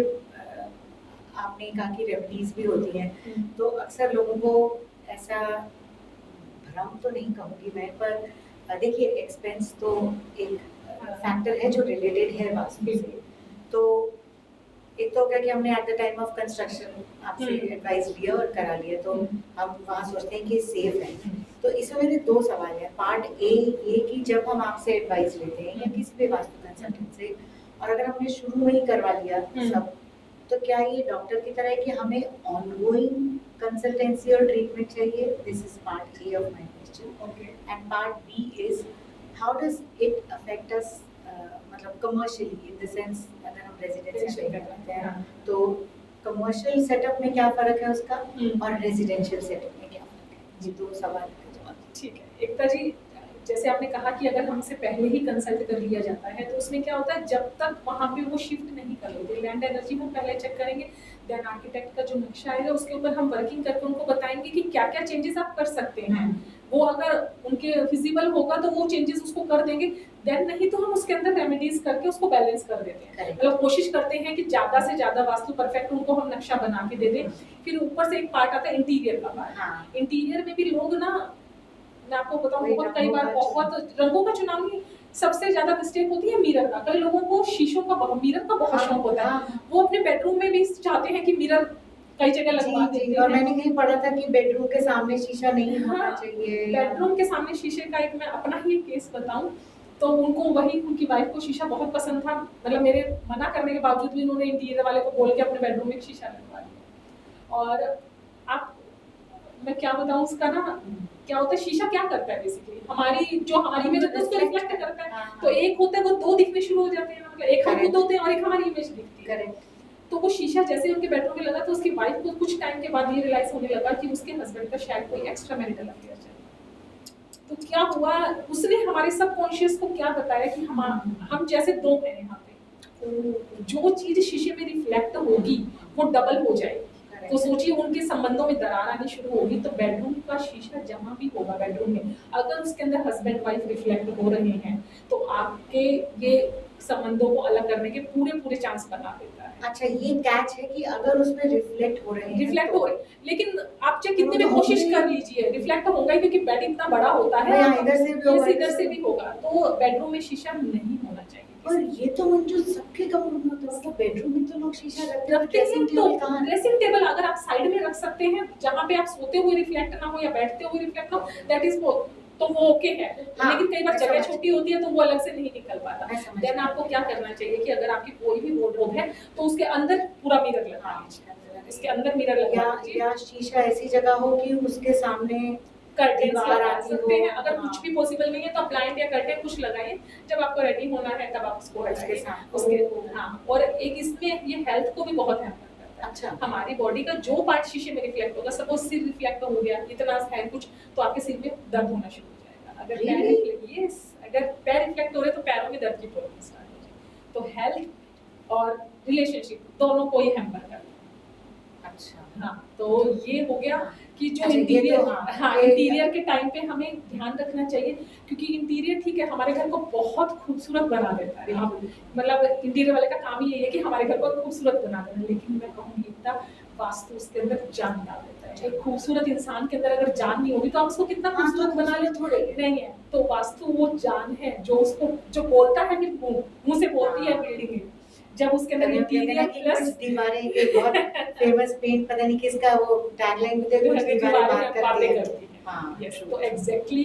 आपने कहा कि रेमेडीज भी होती हैं, तो अक्सर लोगों को ऐसा, भ्रम तो नहीं कहूँगी मैं, पर देखिए एक्सपेंस तो एक फैक्टर है जो रिलेटेड है वास्तु से। तो एक तो हो गया कि हमने at the time of construction आपसे एडवाइस लिया और करा लिया, तो हम वहाँ सोचते हैं कि सेफ है। तो इसमें मेरे दो सवाल हैं। पार्ट ए ये कि जब हम आपसे एडवाइस लेते हैं या किसी भी वास्तु कंसल्टेंट से, और अगर हमने शुरू में ही करवा लिया सब, तो क्या ये डॉक्टर की तरह है कि हमें ऑनगोइंग कंसल्टेंसी और ट्रीटमेंट चाहिए? This is part A of my question. And part B is how does it affect us, मतलब कमर्शियली, इन द सेंस अगर हम रेजिडेंशियल करते हैं तो कमर्शियल सेटअप में क्या फर्क है उसका, और रेजिडेंशियल सेटअप में क्या फर्क है? ये दो सवाल का जवाब। ठीक है एकता जी, जैसे आपने कहा कि अगर हमसे पहले ही कंसल्ट कर लिया जाता है तो उसमें क्या होता है, जब तक वहाँ पे वो शिफ्ट नहीं कर लेते, लैंड एनर्जी हम पहले चेक करेंगे, देन आर्किटेक्ट का जो नक्शा आएगा उसके ऊपर हम वर्किंग करके उनको बताएंगे कि क्या क्या चेंजेस आप कर सकते हैं। वो अगर उनके फिजिबल होगा तो वो चेंजेस उसको कर देंगे, देन नहीं तो हम उसके अंदर रेमेडीज करके उसको बैलेंस कर देते हैं। मतलब कोशिश करते हैं कि ज्यादा से ज्यादा वास्तु परफेक्ट उनको हम नक्शा बना के दे दें। फिर ऊपर से एक पार्ट आता है इंटीरियर का पार्ट। इंटीरियर में भी लोग ना, मैं आपको बताऊं, बहुत कई बार बहुत रंगों का चुनाव नहीं, सबसे ज्यादा मिस्टेक होती है मिरर का। कई लोगों को शीशों का, मिरर का बहुत शौक होता है, वो अपने बेडरूम में भी चाहते हैं कि मिरर कई जगह लगवा देते हैं। और मैंने कहीं पढ़ा था कि बेडरूम के सामने शीशा नहीं होना चाहिए। बेडरूम के सामने शीशे का एक मैं अपना ही केस बताऊं तो उनको वही, उनकी वाइफ को शीशा बहुत पसंद था, मतलब मेरे मना करने के बावजूद भी उन्होंने इंटीरियर वाले को बोल के अपने बेडरूम में शीशा लगवा दिया। और आप, मैं क्या बताऊं उसका ना, क्या होता है शीशा क्या करता है बेसिकली, हमारी जो हमारी इमेज होती है उसको रिफ्लेक्ट करता है। तो एक होता है वो दो दिखने शुरू हो जाते हैं, मतलब एक हम खुद होते हैं और एक हमारी इमेज दिखती है। तो वो शीशा जैसे उनके बेडरूम में लगा तो उसकी वाइफ को कुछ टाइम के बाद ये रियलाइज होने लगा कि उसके हस्बैंड का शायद कोई एक्स्ट्रा मैरिटल अफेयर चल रहा है। तो क्या हुआ, उसने हमारे सबकॉन्शियस को क्या बताया कि हम जैसे दो हैं यहाँ पे, जो चीज शीशे में रिफ्लेक्ट होगी वो डबल हो जाएगी। तो सोचिए उनके संबंधों में दरार आनी शुरू होगी, तो बेडरूम का शीशा जमा भी होगा बेडरूम में, अगर उसके अंदर हस्बैंड वाइफ रिफ्लेक्ट हो रहे हैं तो आपके ये संबंधों को अलग करने के पूरे चांस बना देता है। अच्छा, ये कैच है कि अगर उसमें रिफ्लेक्ट हो रहे हैं, रिफ्लेक्ट हो रहे हैं, लेकिन आप चाहे कितने भी कोशिश कर लीजिए रिफ्लेक्ट होगा ही, क्योंकि बेड इतना बड़ा होता है, इधर से भी होगा, तो बेडरूम में शीशा नहीं होना चाहिए। और ये तो मंजू सबके कमरों में होता है, मतलब बेडरूम में तो लोग शीशा रखते हैं, तो ड्रेसिंग टेबल अगर आप साइड में रख सकते हैं जहाँ पे आप सोते हुए रिफ्लेक्ट ना हो या बैठते हुए रिफ्लेक्ट हो, दैट इज तो वो ओके है। लेकिन कई बार जगह छोटी होती है तो वो अलग से नहीं निकल पाता। देन आपको क्या करना चाहिए कि अगर आपकी कोई भी वार्डरोब है तो उसके अंदर पूरा मिरर लगा लीजिए, इसके अंदर मिरर लगा लीजिए, या शीशा ऐसी जगह हो कि उसके सामने कर्टेन्स लगा सकते हैं। अगर कुछ भी पॉसिबल नहीं है तो ब्लाइंड या कर्टेन कुछ लगाइए, जब आपको रेडी होना है तब आप उसको हटाइए उसके। हाँ, और एक इसमें ये हेल्थ को भी बहुत हैम्पर करता है। अच्छा, हमारी बॉडी का जो पार्ट शीशे में रिफ्लेक्ट होगा, सपोज सिर रिफ्लेक्ट हो गया, इतना है कुछ, तो आपके सिर में दर्द होना शुरू हो जाएगा। अगर पैर रिफ्लेक्ट हो रहे तो पैरों में दर्द की प्रॉब्लम स्टार्ट हो जाएगी। तो हेल्थ और रिलेशनशिप दोनों को ही हैम्पर करता है। अच्छा, हाँ, तो ये हो गया कि जो अच्छा, इंटीरियर, हाँ, इंटीरियर के टाइम पे हमें ध्यान रखना चाहिए, क्योंकि इंटीरियर ठीक है हमारे घर को बहुत खूबसूरत बना देता है। मतलब इंटीरियर वाले का काम ही यही है कि हमारे घर को खूबसूरत बना देना, लेकिन मैं कहूँगी इतना वास्तु उसके अंदर जान डाल देता है। एक खूबसूरत इंसान के अंदर अगर जान नहीं होगी तो आप उसको कितना खूबसूरत बना ले, थोड़े नहीं है। तो वास्तु वो जान है जो उसको जो बोलता है, फिर मुंह से बोलती है बिल्डिंग, जब उसके अंदर इंटीरियर प्लस दीवारें, ये बहुत फेमस पेंट, पता नहीं किसका वो टैगलाइन मुझे कुछ दीवारें बात करती है। हाँ, तो एग्जैक्टली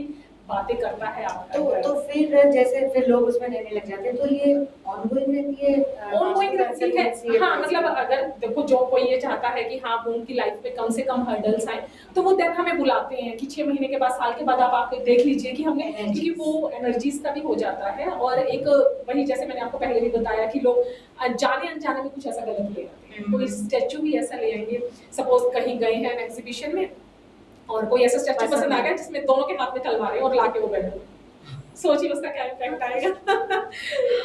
बातें करता है आपका। तो फिर जैसे फिर लोग उसमें रहने लग जाते हैं, तो ये ऑनगोइंग रहती है, ऑनगोइंग रहती है। हाँ, मतलब अगर देखो जो कोई ये चाहता है कि हाँ वो उनकी लाइफ में कम से कम हर्डल्स आए, तो वो देन हमें बुलाते हैं कि 6 महीने के बाद, साल के बाद आप आके देख लीजिए कि हमने, क्योंकि वो एनर्जीज का भी हो जाता है। और एक वही जैसे मैंने आपको पहले भी बताया कि लोग जाने अनजाने में कुछ ऐसा गलत ले आते हैं। कोई स्टैचू भी ऐसा ले आएंगे, सपोज कहीं गए हैं एग्जीबिशन में और कोई ऐसा स्टैचू पसंद आ गया जिसमें दोनों के हाथ में तलवार है और लाके वो बैठे, सोचिए उसका क्या इम्पैक्ट आएगा।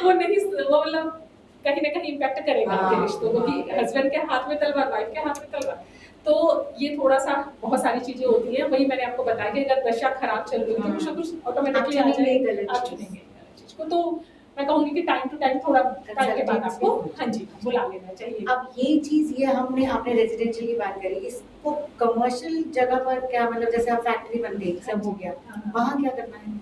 वो मतलब कहीं ना कहीं इम्पैक्ट करेगा आपके रिश्तों को, कि हस्बैंड के हाथ में तलवार, वाइफ के हाथ में तलवार। तो ये थोड़ा सा बहुत सारी चीजें होती हैं। वही मैंने आपको बताया कि अगर दशा खराब चल रही है तो कुछ ना कुछ ऑटोमेटिकली आ जाएगा, आप चुनेंगे चीज को। तो मैं कहूंगी कि टाइम टू टाइम थोड़ा टाइम के बाद आपको हाँ जी बुला लेना चाहिए। अब ये चीज ये आपने रेजिडेंशियल की बात करी, इसको कमर्शियल जगह पर क्या, मतलब जैसे आप फैक्ट्री बन गई, सब हो गया, वहाँ क्या करना है?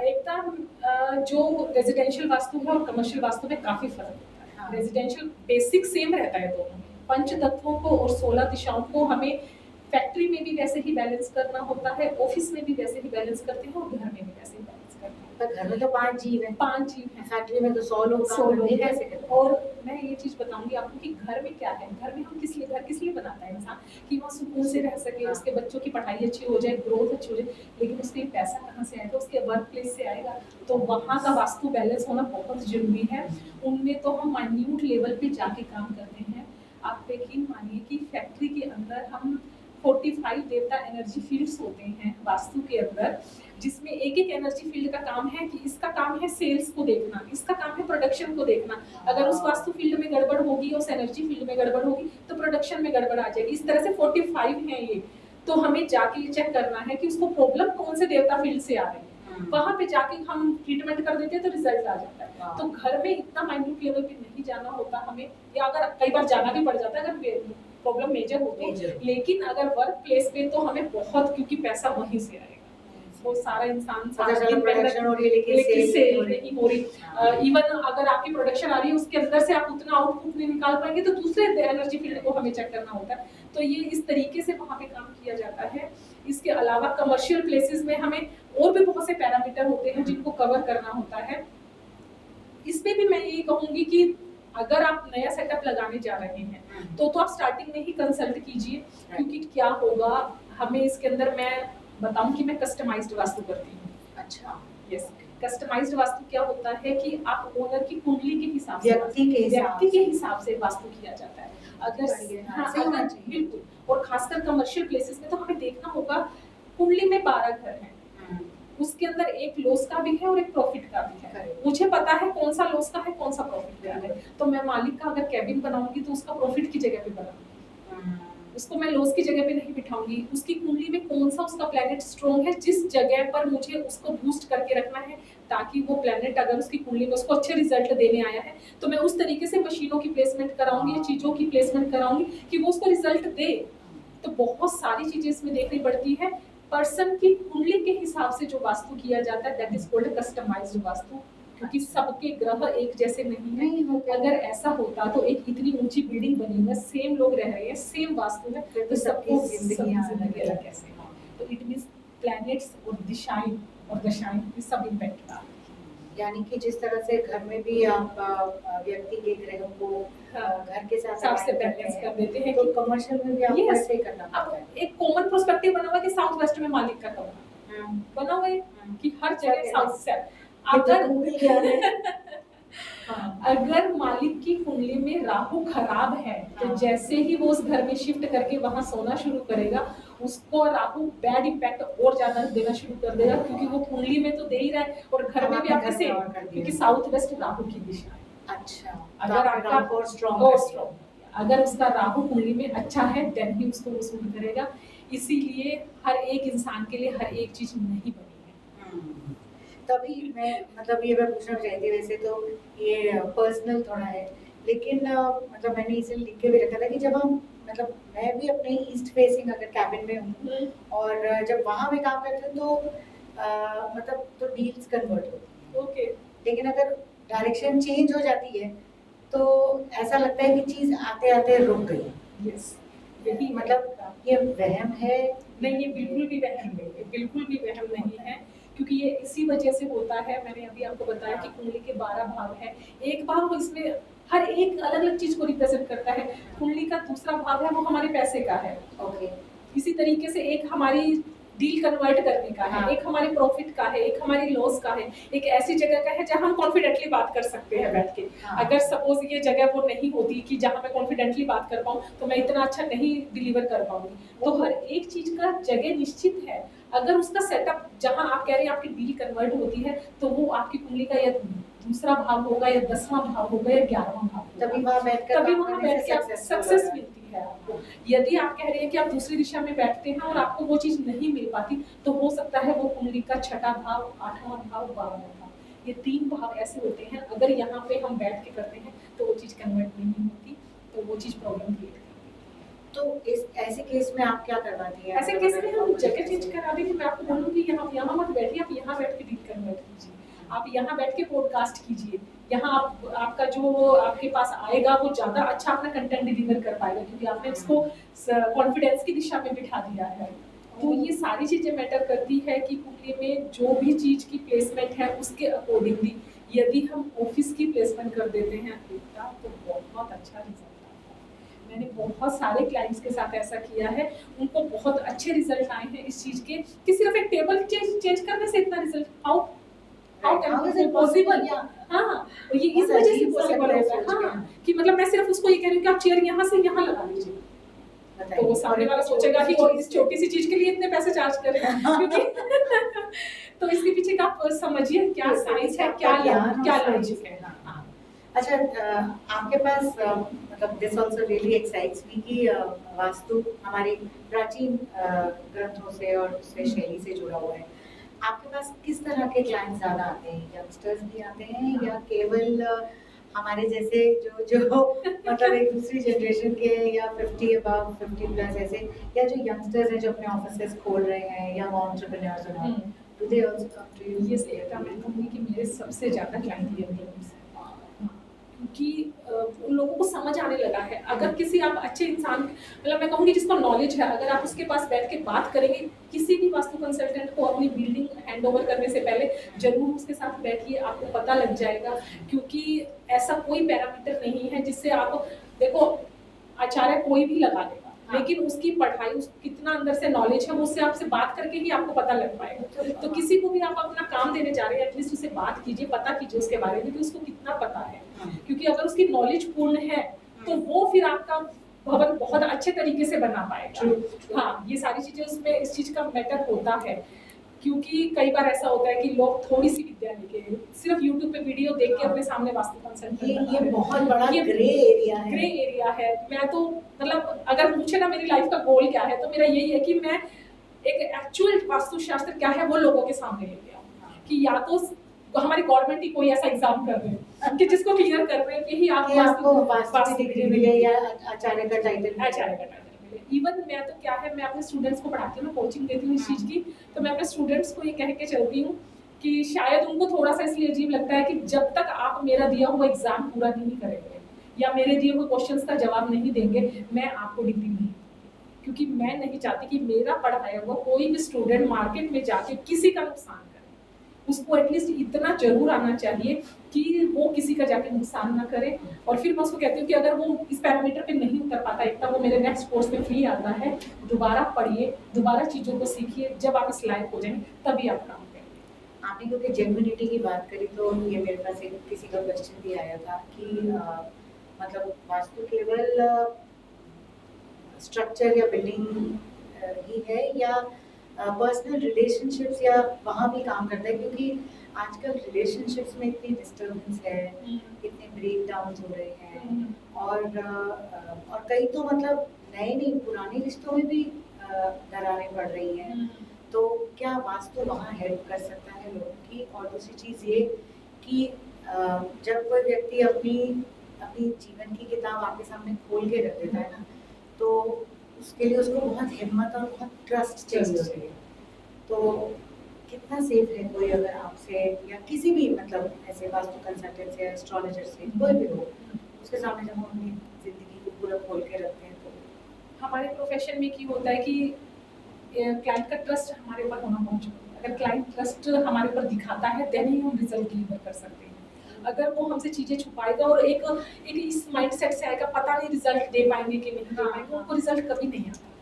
एकदम जो रेजिडेंशियल वास्तु है और कमर्शियल वास्तु में काफी फर्क होता है। रेजिडेंशियल बेसिक सेम रहता है दोनों में, पंच तत्वों को और 16 दिशाओं को हमें फैक्ट्री में भी वैसे ही बैलेंस करना होता है, ऑफिस में भी वैसे ही बैलेंस करते हैं और घर में भी वैसे ही बैलेंस करते हैं। पर घर में तो 5 जीव हैं, 5 जीव हैं, फैक्ट्री में तो 100 लोग कैसे करते हैं। और मैं ये चीज बताऊंगी आपको कि घर में क्या है, घर में हम घर किस लिए बनाता है इंसान, कि वहाँ सुकून से रह सके, उसके बच्चों की पढ़ाई अच्छी हो जाए, ग्रोथ अच्छी हो जाए। लेकिन उसके पैसा कहाँ से आएगा, उसके वर्क प्लेस से आएगा। तो वहाँ का वास्तु बैलेंस होना बहुत जरूरी है। उनमें तो हम माइन्यूट लेवल पे जाके काम करते हैं। आप यकीन मानिए कि फैक्ट्री के अंदर हम 45 देवता एनर्जी फील्ड्स होते हैं वास्तु के अंदर, जिसमें एक एक एनर्जी फील्ड का काम है कि इसका काम है सेल्स को देखना, इसका काम है प्रोडक्शन को देखना। अगर उस वास्तु फील्ड में गड़बड़ होगी, उस एनर्जी फील्ड में गड़बड़ होगी तो प्रोडक्शन में गड़बड़ आ जाएगी। इस तरह से 45 है ये। तो हमें जाके ये चेक करना है कि उसको प्रॉब्लम कौन से देवता फील्ड से आ रही है, वहां पे जाके हम ट्रीटमेंट कर देते हैं तो रिजल्ट आ जाता है। तो घर में इतना माइन्यूट लेवल पे नहीं जाना होता हमें, या अगर कई बार जाना भी पड़ जाता है अगर प्रॉब्लम मेजर होती है। लेकिन अगर वर्क प्लेस पे तो हमें बहुत, क्योंकि पैसा वहीं से आएगा, वो सारा इंसान प्रोडक्शन हो रही है लेकिन सेल नहीं हो रही। इवन अगर आपकी प्रोडक्शन आ रही है उसके अंदर से आप उतना आउटपुट नहीं निकाल पाएंगे तो दूसरे एनर्जी फील्ड को हमें चेक करना होता है। तो ये इस तरीके से वहाँ पे काम किया जाता है। इसके अलावा कमर्शियल प्लेसेस में हमें और भी बहुत से पैरामीटर होते हैं जिनको कवर करना होता है। इसमें भी मैं ये कहूँगी कि अगर आप नया सेटअप लगाने जा रहे हैं तो आप स्टार्टिंग में ही कंसल्ट कीजिए, क्योंकि क्या होगा हमें इसके अंदर, मैं बताऊं कि मैं कस्टमाइज्ड वास्तु करती हूँ। अच्छा, यस, कस्टमाइज्ड वास्तु क्या होता है कि आप ओनर की कुंडली के हिसाब से, व्यक्ति के हिसाब से वास्तु किया जाता है। अगर बिल्कुल, और खासकर कमर्शियल प्लेसेस में तो हमें देखना होगा कुंडली में 12 घर हैं, उसके अंदर एक लॉस का भी है और एक प्रॉफिट का भी है। Correct. मुझे पता है कौन सा लॉस का है कौन सा प्रॉफिट का है, तो मैं मालिक का अगर कैबिन बनाऊंगी तो उसका प्रॉफिट की जगह पे बनाऊंगी, उसको मैं लॉस की जगह पे नहीं बिठाऊंगी। उसकी कुंडली में कौन सा उसका प्लैनेट स्ट्रॉन्ग है, जिस जगह पर मुझे उसको बूस्ट करके रखना है ताकि वो प्लैनेट अगर उसकी कुंडली में उसको अच्छे रिजल्ट देने आया है तो मैं उस तरीके से मशीनों की प्लेसमेंट कराऊंगी, चीजों की प्लेसमेंट कराऊंगी कि वो उसको रिजल्ट दे। तो बहुत सारी चीजें इसमें देखनी पड़ती है। पर्सन की कुंडली के हिसाब से जो वास्तु किया जाता है that is called customised vastu, क्योंकि सबके ग्रह एक जैसे नहीं है। अगर ऐसा होता तो एक इतनी ऊंची बिल्डिंग बनी है, सेम लोग रह रहे हैं, सेम वास्तु है, तो सबकी जिंदगी अलग कैसे है। तो इट मींस प्लैनेट्स और दिशाएं और दशाएं ये सब इम्पैक्ट डालती हैं। यानी कि जिस तरह से घर में भी आप व्यक्ति के ग्रहों को घर के साथ से बैलेंस कर देते हैं तो कमर्शियल में भी आपको Yes. ऐसे ही करना अब पड़ता है। एक कॉमन पर्सपेक्टिव बना हुआ है कि साउथ वेस्ट में मालिक का कमरा बना हुआ है कि हर जगह साउथ से अगर मालिक की कुंडली में राहु खराब है तो जैसे ही वो उस घर में शिफ्ट करके वहां सोना शुरू करेगा उसको राहु बैड इम्पैक्ट और ज्यादा देना शुरू कर देगा, क्योंकि वो कुंडली में तो दे ही रहा है और घर में भी आपके से, क्योंकि साउथ वेस्ट राहु की दिशा है। अच्छा, अगर आपका स्ट्रॉन्ग अगर उसका राहु कुंडली में अच्छा है देन ही उसको वसूल करेगा। इसीलिए हर एक इंसान के लिए हर एक चीज नहीं बनी है। तभी मैं मतलब ये मैं पूछना चाहती थी, वैसे तो ये पर्सनल थोड़ा है लेकिन मतलब मैंने इसे लिख के भी रखा था कि जब हम मतलब मैं भी अपने ईस्ट फेसिंग अगर कैबिन में हूँ और जब वहाँ भी काम करते हैं तो मतलब तो डील्स कन्वर्ट होती है। ओके, लेकिन अगर डायरेक्शन चेंज हो जाती है तो ऐसा लगता है कि चीज़ आते आते रुक गई। यस, यही मतलब ये वहम है? नहीं, ये बिल्कुल भी वहम नहीं है, बिल्कुल भी वहम नहीं है, क्योंकि ये इसी वजह से होता है। मैंने अभी आपको बताया कि कुंडली के 12 भाव है, एक भाव इसमें हर एक अलग अलग चीज को रिप्रेजेंट करता है। कुंडली का दूसरा भाव है वो हमारे पैसे का है। ओके, इसी तरीके से एक हमारी डील कन्वर्ट करने का है, हाँ। एक हमारे प्रॉफिट का है, एक हमारी लॉस का है, एक ऐसी जगह का है जहां हम कॉन्फिडेंटली बात कर सकते हैं बैठ के। हाँ। अगर सपोज ये जगह वो नहीं होती कि जहां मैं कॉन्फिडेंटली बात कर पाऊं तो मैं इतना अच्छा नहीं डिलीवर कर पाऊंगी। तो हर एक चीज का जगह निश्चित है। अगर उसका सेटअप जहां आप कह रहे हैं आपकी डील कन्वर्ट होती है तो वो आपकी कुंडली का या दूसरा भाव होगा या 10वां भाव होगा या 11वां भाव होगा। तभी वहाँ बैठ के सक्सेस मिलती है आपको। यदि आप कह रहे हैं कि आप दूसरी दिशा में बैठते हैं और आपको वो चीज नहीं मिल पाती तो हो सकता है वो कुंडली का 6वां भाव, 8वां भाव, 12वां भाव, ये 3 भाव ऐसे होते हैं अगर यहाँ पे हम बैठ के करते हैं तो वो चीज कन्वर्ट नहीं होती, तो वो चीज प्रॉब्लम क्रिएट करती है। तो इस ऐसे केस में आप क्या करवाती हैं? ऐसे केस में हम जगह चेंज करा देंगे। मैं आपको बोलूँगी यहाँ मत बैठिए, आप यहाँ बैठ के डील कन्वर्ट कीजिए, आप यहाँ बैठ के पॉडकास्ट कीजिए। यहाँ आपका जो आपके पास आएगा वो ज़्यादा अच्छा अपना कंटेंट डिलीवर कर पाएगा, क्योंकि आपने उसको कॉन्फिडेंस की दिशा में बिठा दिया है। तो ये सारी चीज़ें मैटर करती है कि कुंडली में जो भी चीज़ की प्लेसमेंट है उसके अकॉर्डिंगली यदि हम ऑफिस की प्लेसमेंट कर देते हैं तो बहुत अच्छा रिजल्ट आता है। मैंने बहुत सारे क्लाइंट्स के साथ ऐसा किया है, उनको बहुत अच्छे रिजल्ट आए हैं इस चीज़ के कि सिर्फ एक टेबल चेंज करने से इतना result how can it possible. हाँ, ये इस वजह से पॉसिबल होता है। हाँ, कि मतलब मैं सिर्फ उसको ये कह रही हूँ कि आप चेयर यहाँ से यहाँ लगा लीजिए, तो वो सामने वाला सोचेगा कि वो इस छोटी सी चीज के लिए इतने पैसे चार्ज कर रहे हैं, क्योंकि तो इसके पीछे का आप समझिए क्या साइंस है, क्या लॉजिक है। अच्छा, आपके पास मतलब दिस आल्सो रियली एक्साइट्स मी कि वास्तु हमारी प्राचीन ग्रंथों से और उससे शैली से जुड़ा हुआ है। आपके पास किस तरह के क्लाइंट्स ज़्यादा आते हैं? यंगस्टर्स भी आते हैं या केवल हमारे जैसे जो मतलब एक दूसरी जनरेशन के या 50 अबव 50 प्लस ऐसे, या जो यंगस्टर्स हैं जो अपने ऑफिसेस खोल रहे हैं या एंटरप्रेन्योर्स हैं, do they also come to you? ये मैं कहूँगी कि मेरे सबसे ज़्यादा क्लाइंट यंग लोग हैं, क्योंकि उन लोगों को समझ आने लगा है। अगर किसी आप अच्छे इंसान, मतलब मैं कहूँगी जिसको नॉलेज है, अगर आप उसके पास बैठ के बात करेंगे, किसी भी वास्तु कंसल्टेंट को अपनी बिल्डिंग हैंड ओवर करने से पहले जरूर उसके साथ बैठिए, आपको पता लग जाएगा। क्योंकि ऐसा कोई पैरामीटर नहीं है जिससे आप, देखो आचार्य कोई भी लगा लेगा, लेकिन उसकी पढ़ाई, उसको कितना अंदर से नॉलेज है वो उससे आपसे बात करके ही आपको पता लग पाएगा। तो किसी को भी आप अपना काम देने जा रहे हैं, एटलीस्ट उससे बात कीजिए, पता कीजिए उसके बारे में कि उसको कितना पता है। क्योंकि अगर उसकी नॉलेज पूर्ण है तो वो फिर आपका भवन बहुत अच्छे तरीके से बना पाएगा। हाँ, ये सारी चीजें उसमें इस चीज का मैटर होता है क्योंकि कई बार ऐसा होता है कि लोग थोड़ी सी विद्या लेके सिर्फ यूट्यूब पे वीडियो देख के अपने सामने वास्तु कंसल्ट ये बहुत बड़ा ग्रे एरिया है। ग्रे एरिया है। मैं तो मतलब अगर पूछे ना मेरी लाइफ का गोल क्या है, तो मेरा यही है कि मैं एक एक्चुअल वास्तुशास्त्र क्या है वो लोगों के सामने लेके आऊँ, कि या तो हमारी गवर्नमेंट ही कोई ऐसा एग्जाम कर दे कि जिसको क्लियर कर रहे हैं कि ही आपको वास्तु की डिग्री मिले या आचार्य का टाइटल मिले। इवन मैं तो क्या है, मैं अपने स्टूडेंट्स को पढ़ाती हूँ, कोचिंग देती हूँ इस चीज़ की, तो मैं अपने स्टूडेंट्स को ये कह के चलती हूँ कि शायद उनको थोड़ा सा इसलिए अजीब लगता है कि जब तक आप मेरा दिया हुआ एग्जाम पूरा नहीं करेंगे या मेरे दिए हुए क्वेश्चंस का जवाब नहीं देंगे, मैं आपको डिग्री नहीं, क्योंकि मैं नहीं चाहती कि मेरा पढ़ाया हुआ कोई भी स्टूडेंट मार्केट में जाके किसी का नुकसान करे। उसको एटलीस्ट इतना जरूर आना चाहिए कि वो किसी का जाके नुकसान ना करे। और फिर मैं उसको कहती हूँ कि अगर वो इस पैरामीटर पे नहीं उतर पाता, एक तो वो मेरे नेक्स्ट कोर्स में फ्री आता है, दोबारा पढ़िए, दोबारा चीज़ों को सीखिए, जब आप इस लायक हो जाएंगे तभी आप काम करेंगे। आपने क्योंकि जेन्युइनिटी की बात करी, तो ये मेरे पास एक किसी का क्वेश्चन भी आया था कि मतलब वास्तु केवल स्ट्रक्चर या बिल्डिंग ही है या पर्सनल रिलेशनशिप्स या वहाँ भी काम करता है, क्योंकि आजकल रिलेशनशिप्स में इतनी डिस्टर्बेंस है, इतने ब्रेक डाउन हो रहे हैं, और कई तो मतलब नए नहीं पुराने रिश्तों में भी दरारें पड़ रही हैं। तो क्या वास्तु वहाँ हेल्प कर सकता है लोगों की? और दूसरी चीज़ ये कि जब कोई व्यक्ति अपनी अपनी जीवन की किताब आपके सामने खोल के रख देता है ना, तो उसके लिए उसको बहुत हिम्मत और बहुत ट्रस्ट चाहिए होती है। तो कितना सेफ है कोई अगर आपसे या किसी भी मतलब ऐसे वास्तु कंसल्टेंट से या एस्ट्रोलॉजर से कोई भी हो, उसके सामने जब हम अपनी जिंदगी को पूरा खोल के रखते हैं, तो हमारे प्रोफेशन में क्या होता है कि क्लाइंट का ट्रस्ट हमारे ऊपर होना बहुत जरूरी है। अगर क्लाइंट ट्रस्ट हमारे ऊपर दिखाता है देन ही हम रिजल्ट डिलीवर कर सकते हैं। अगर वो हमसे चीज़ें छुपाएगा और एक इस माइंडसेट से आएगा पता नहीं रिजल्ट दे पाएंगे कि नहीं दे पाएंगे, उनको रिजल्ट कभी नहीं आता।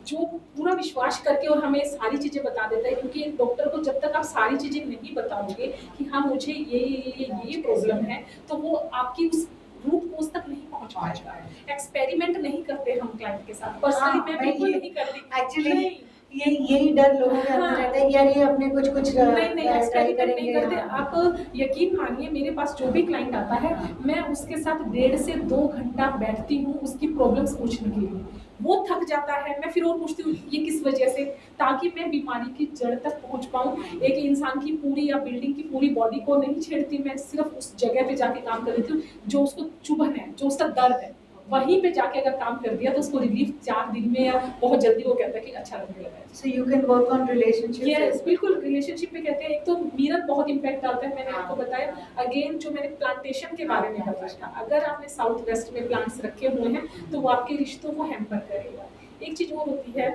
जो पूरा विश्वास करके और हमें सारी चीज़ें बता देता है, क्योंकि एक डॉक्टर को जब तक आप सारी चीज़ें नहीं बताओगे कि हाँ मुझे ये प्रॉब्लम है, तो वो आपकी उस रूट कोज तक नहीं पहुंच पाएगा। एक्सपेरिमेंट नहीं करते हम क्लाइंट के साथ, पर्सनली मैं बिल्कुल नहीं करती एक्चुअली यही डर लोगों के अंदर रहता है, यार ये अपने कुछ नहीं एक्सपेरिमेंट नहीं करते। आप यकीन मानिए, मेरे पास जो भी क्लाइंट आता है मैं उसके साथ 1.5 से 2 घंटा बैठती हूँ उसकी प्रॉब्लम्स पूछने के लिए। वो थक जाता है, मैं फिर और पूछती हूँ ये किस वजह से, ताकि मैं बीमारी की जड़ तक पहुँच पाऊँ। एक इंसान की पूरी या बिल्डिंग की पूरी बॉडी को नहीं छेड़ती, मैं सिर्फ उस जगह पे जाके काम कर लेती हूँ जो उसको चुभन है, जो उसका दर्द है, वहीं पे जाके अगर काम कर दिया तो उसको रिलीफ 4 दिन में या बहुत जल्दी वो कहता है कि अच्छा लगने लगा है। So you can work on relationships. Yes, बिल्कुल रिलेशनशिप में कहते हैं। एक तो मिरर बहुत इम्पैक्ट डालता है, मैंने आपको बताया। अगेन जो मैंने प्लांटेशन के बारे में बताया, अगर आपने साउथ वेस्ट में प्लांट्स रखे हुए हैं तो वो आपके रिश्तों को हैम्पर करेगा। एक चीज वो होती है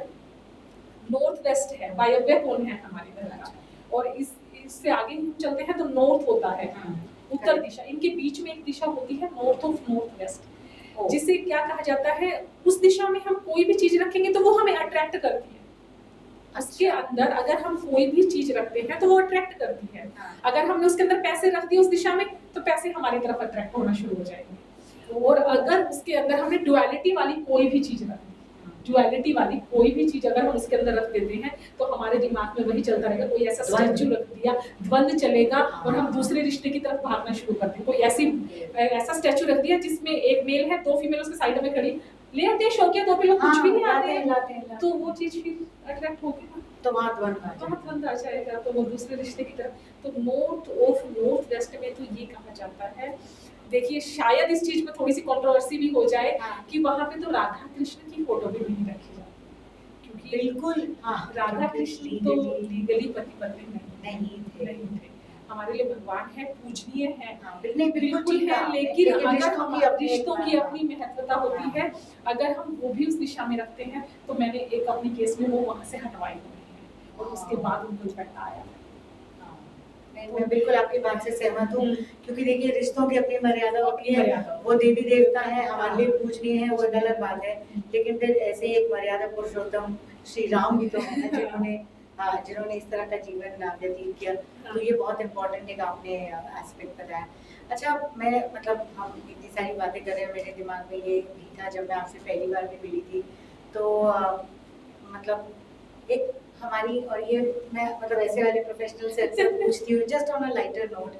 नॉर्थ वेस्ट है, वायव्य कोण है हमारे घर का, और इससे आगे हम चलते हैं तो नॉर्थ होता है, उत्तर दिशा। इनके बीच में एक दिशा होती है नॉर्थ ऑफ नॉर्थ वेस्ट, जिसे क्या कहा जाता है, उस दिशा में हम कोई भी चीज रखेंगे तो वो हमें अट्रैक्ट करती है। उसके अंदर अगर हम कोई भी चीज रखते हैं तो वो अट्रैक्ट करती है। अगर हमने उसके अंदर पैसे रख दिए उस दिशा में तो पैसे हमारी तरफ अट्रैक्ट होना शुरू हो जाएंगे। और अगर उसके अंदर हमने डुअलिटी वाली कोई भी चीज रख दी, डुअलिटी वाली कोई भी चीज अगर हम उसके अंदर रख देते हैं तो हमारे दिमाग में वही चलता रहेगा। कोई ऐसा स्टैचू रख दिया, द्वंद्व चलेगा और हम दूसरे रिश्ते की तरफ भागना शुरू करते हैं। कोई ऐसा स्टैचू रख दिया जिसमें एक मेल है, 2 फीमेल उसके साइड में खड़ी, ले आते हैं शौकिया 2 पे लोग कुछ भी नहीं आते हैं, तो वो चीज फिर अट्रैक्ट होगी ना, तो वहाँ द्वंद्व आ जाएगा, तो वो दूसरे रिश्ते की तरफ। तो नॉर्थ ऑफ नॉर्थ वेस्ट में तो ये कहा जाता है, देखिए शायद इस चीज में थोड़ी सी कंट्रोवर्सी भी हो जाए कि वहां पे तो राधा कृष्ण की फोटो भी नहीं रखी जाती, क्योंकि बिल्कुल राधा कृष्ण तो लीगली पति पत्नी नहीं थे। हमारे लिए भगवान है, पूजनीय है, बिल्कुल है, लेकिन अगर रिश्तों की अपनी महत्वता होती है, अगर हम वो भी उस दिशा में रखते हैं, तो मैंने एक अपनी केस में वो वहां से हटवाई हुई है और उसके बाद उनको इफेक्ट आया है। मैं बिल्कुल आपकी बात से सहमत हूँ, क्योंकि देखिए रिश्तों की अपनी मर्यादा होती है। वो देवी देवता है, हमारे लिए पूजनीय है, वो गलत बात है, लेकिन फिर ऐसे एक मर्यादा पुरुषोत्तम श्री राम भी तो है जिन्होंने इस तरह का जीवन व्यतीत किया। तो ये बहुत इम्पोर्टेंट एक आपने एस्पेक्ट बताया। अच्छा, मैं मतलब हम इतनी सारी बातें कर रहे हैं, मेरे दिमाग में ये भी था जब मैं आपसे पहली बार भी मिली थी, तो मतलब एक हमारी, और ये मैं मतलब ऐसे वाले प्रोफेशनल से अक्सर पूछती हूँ just on a lighter note,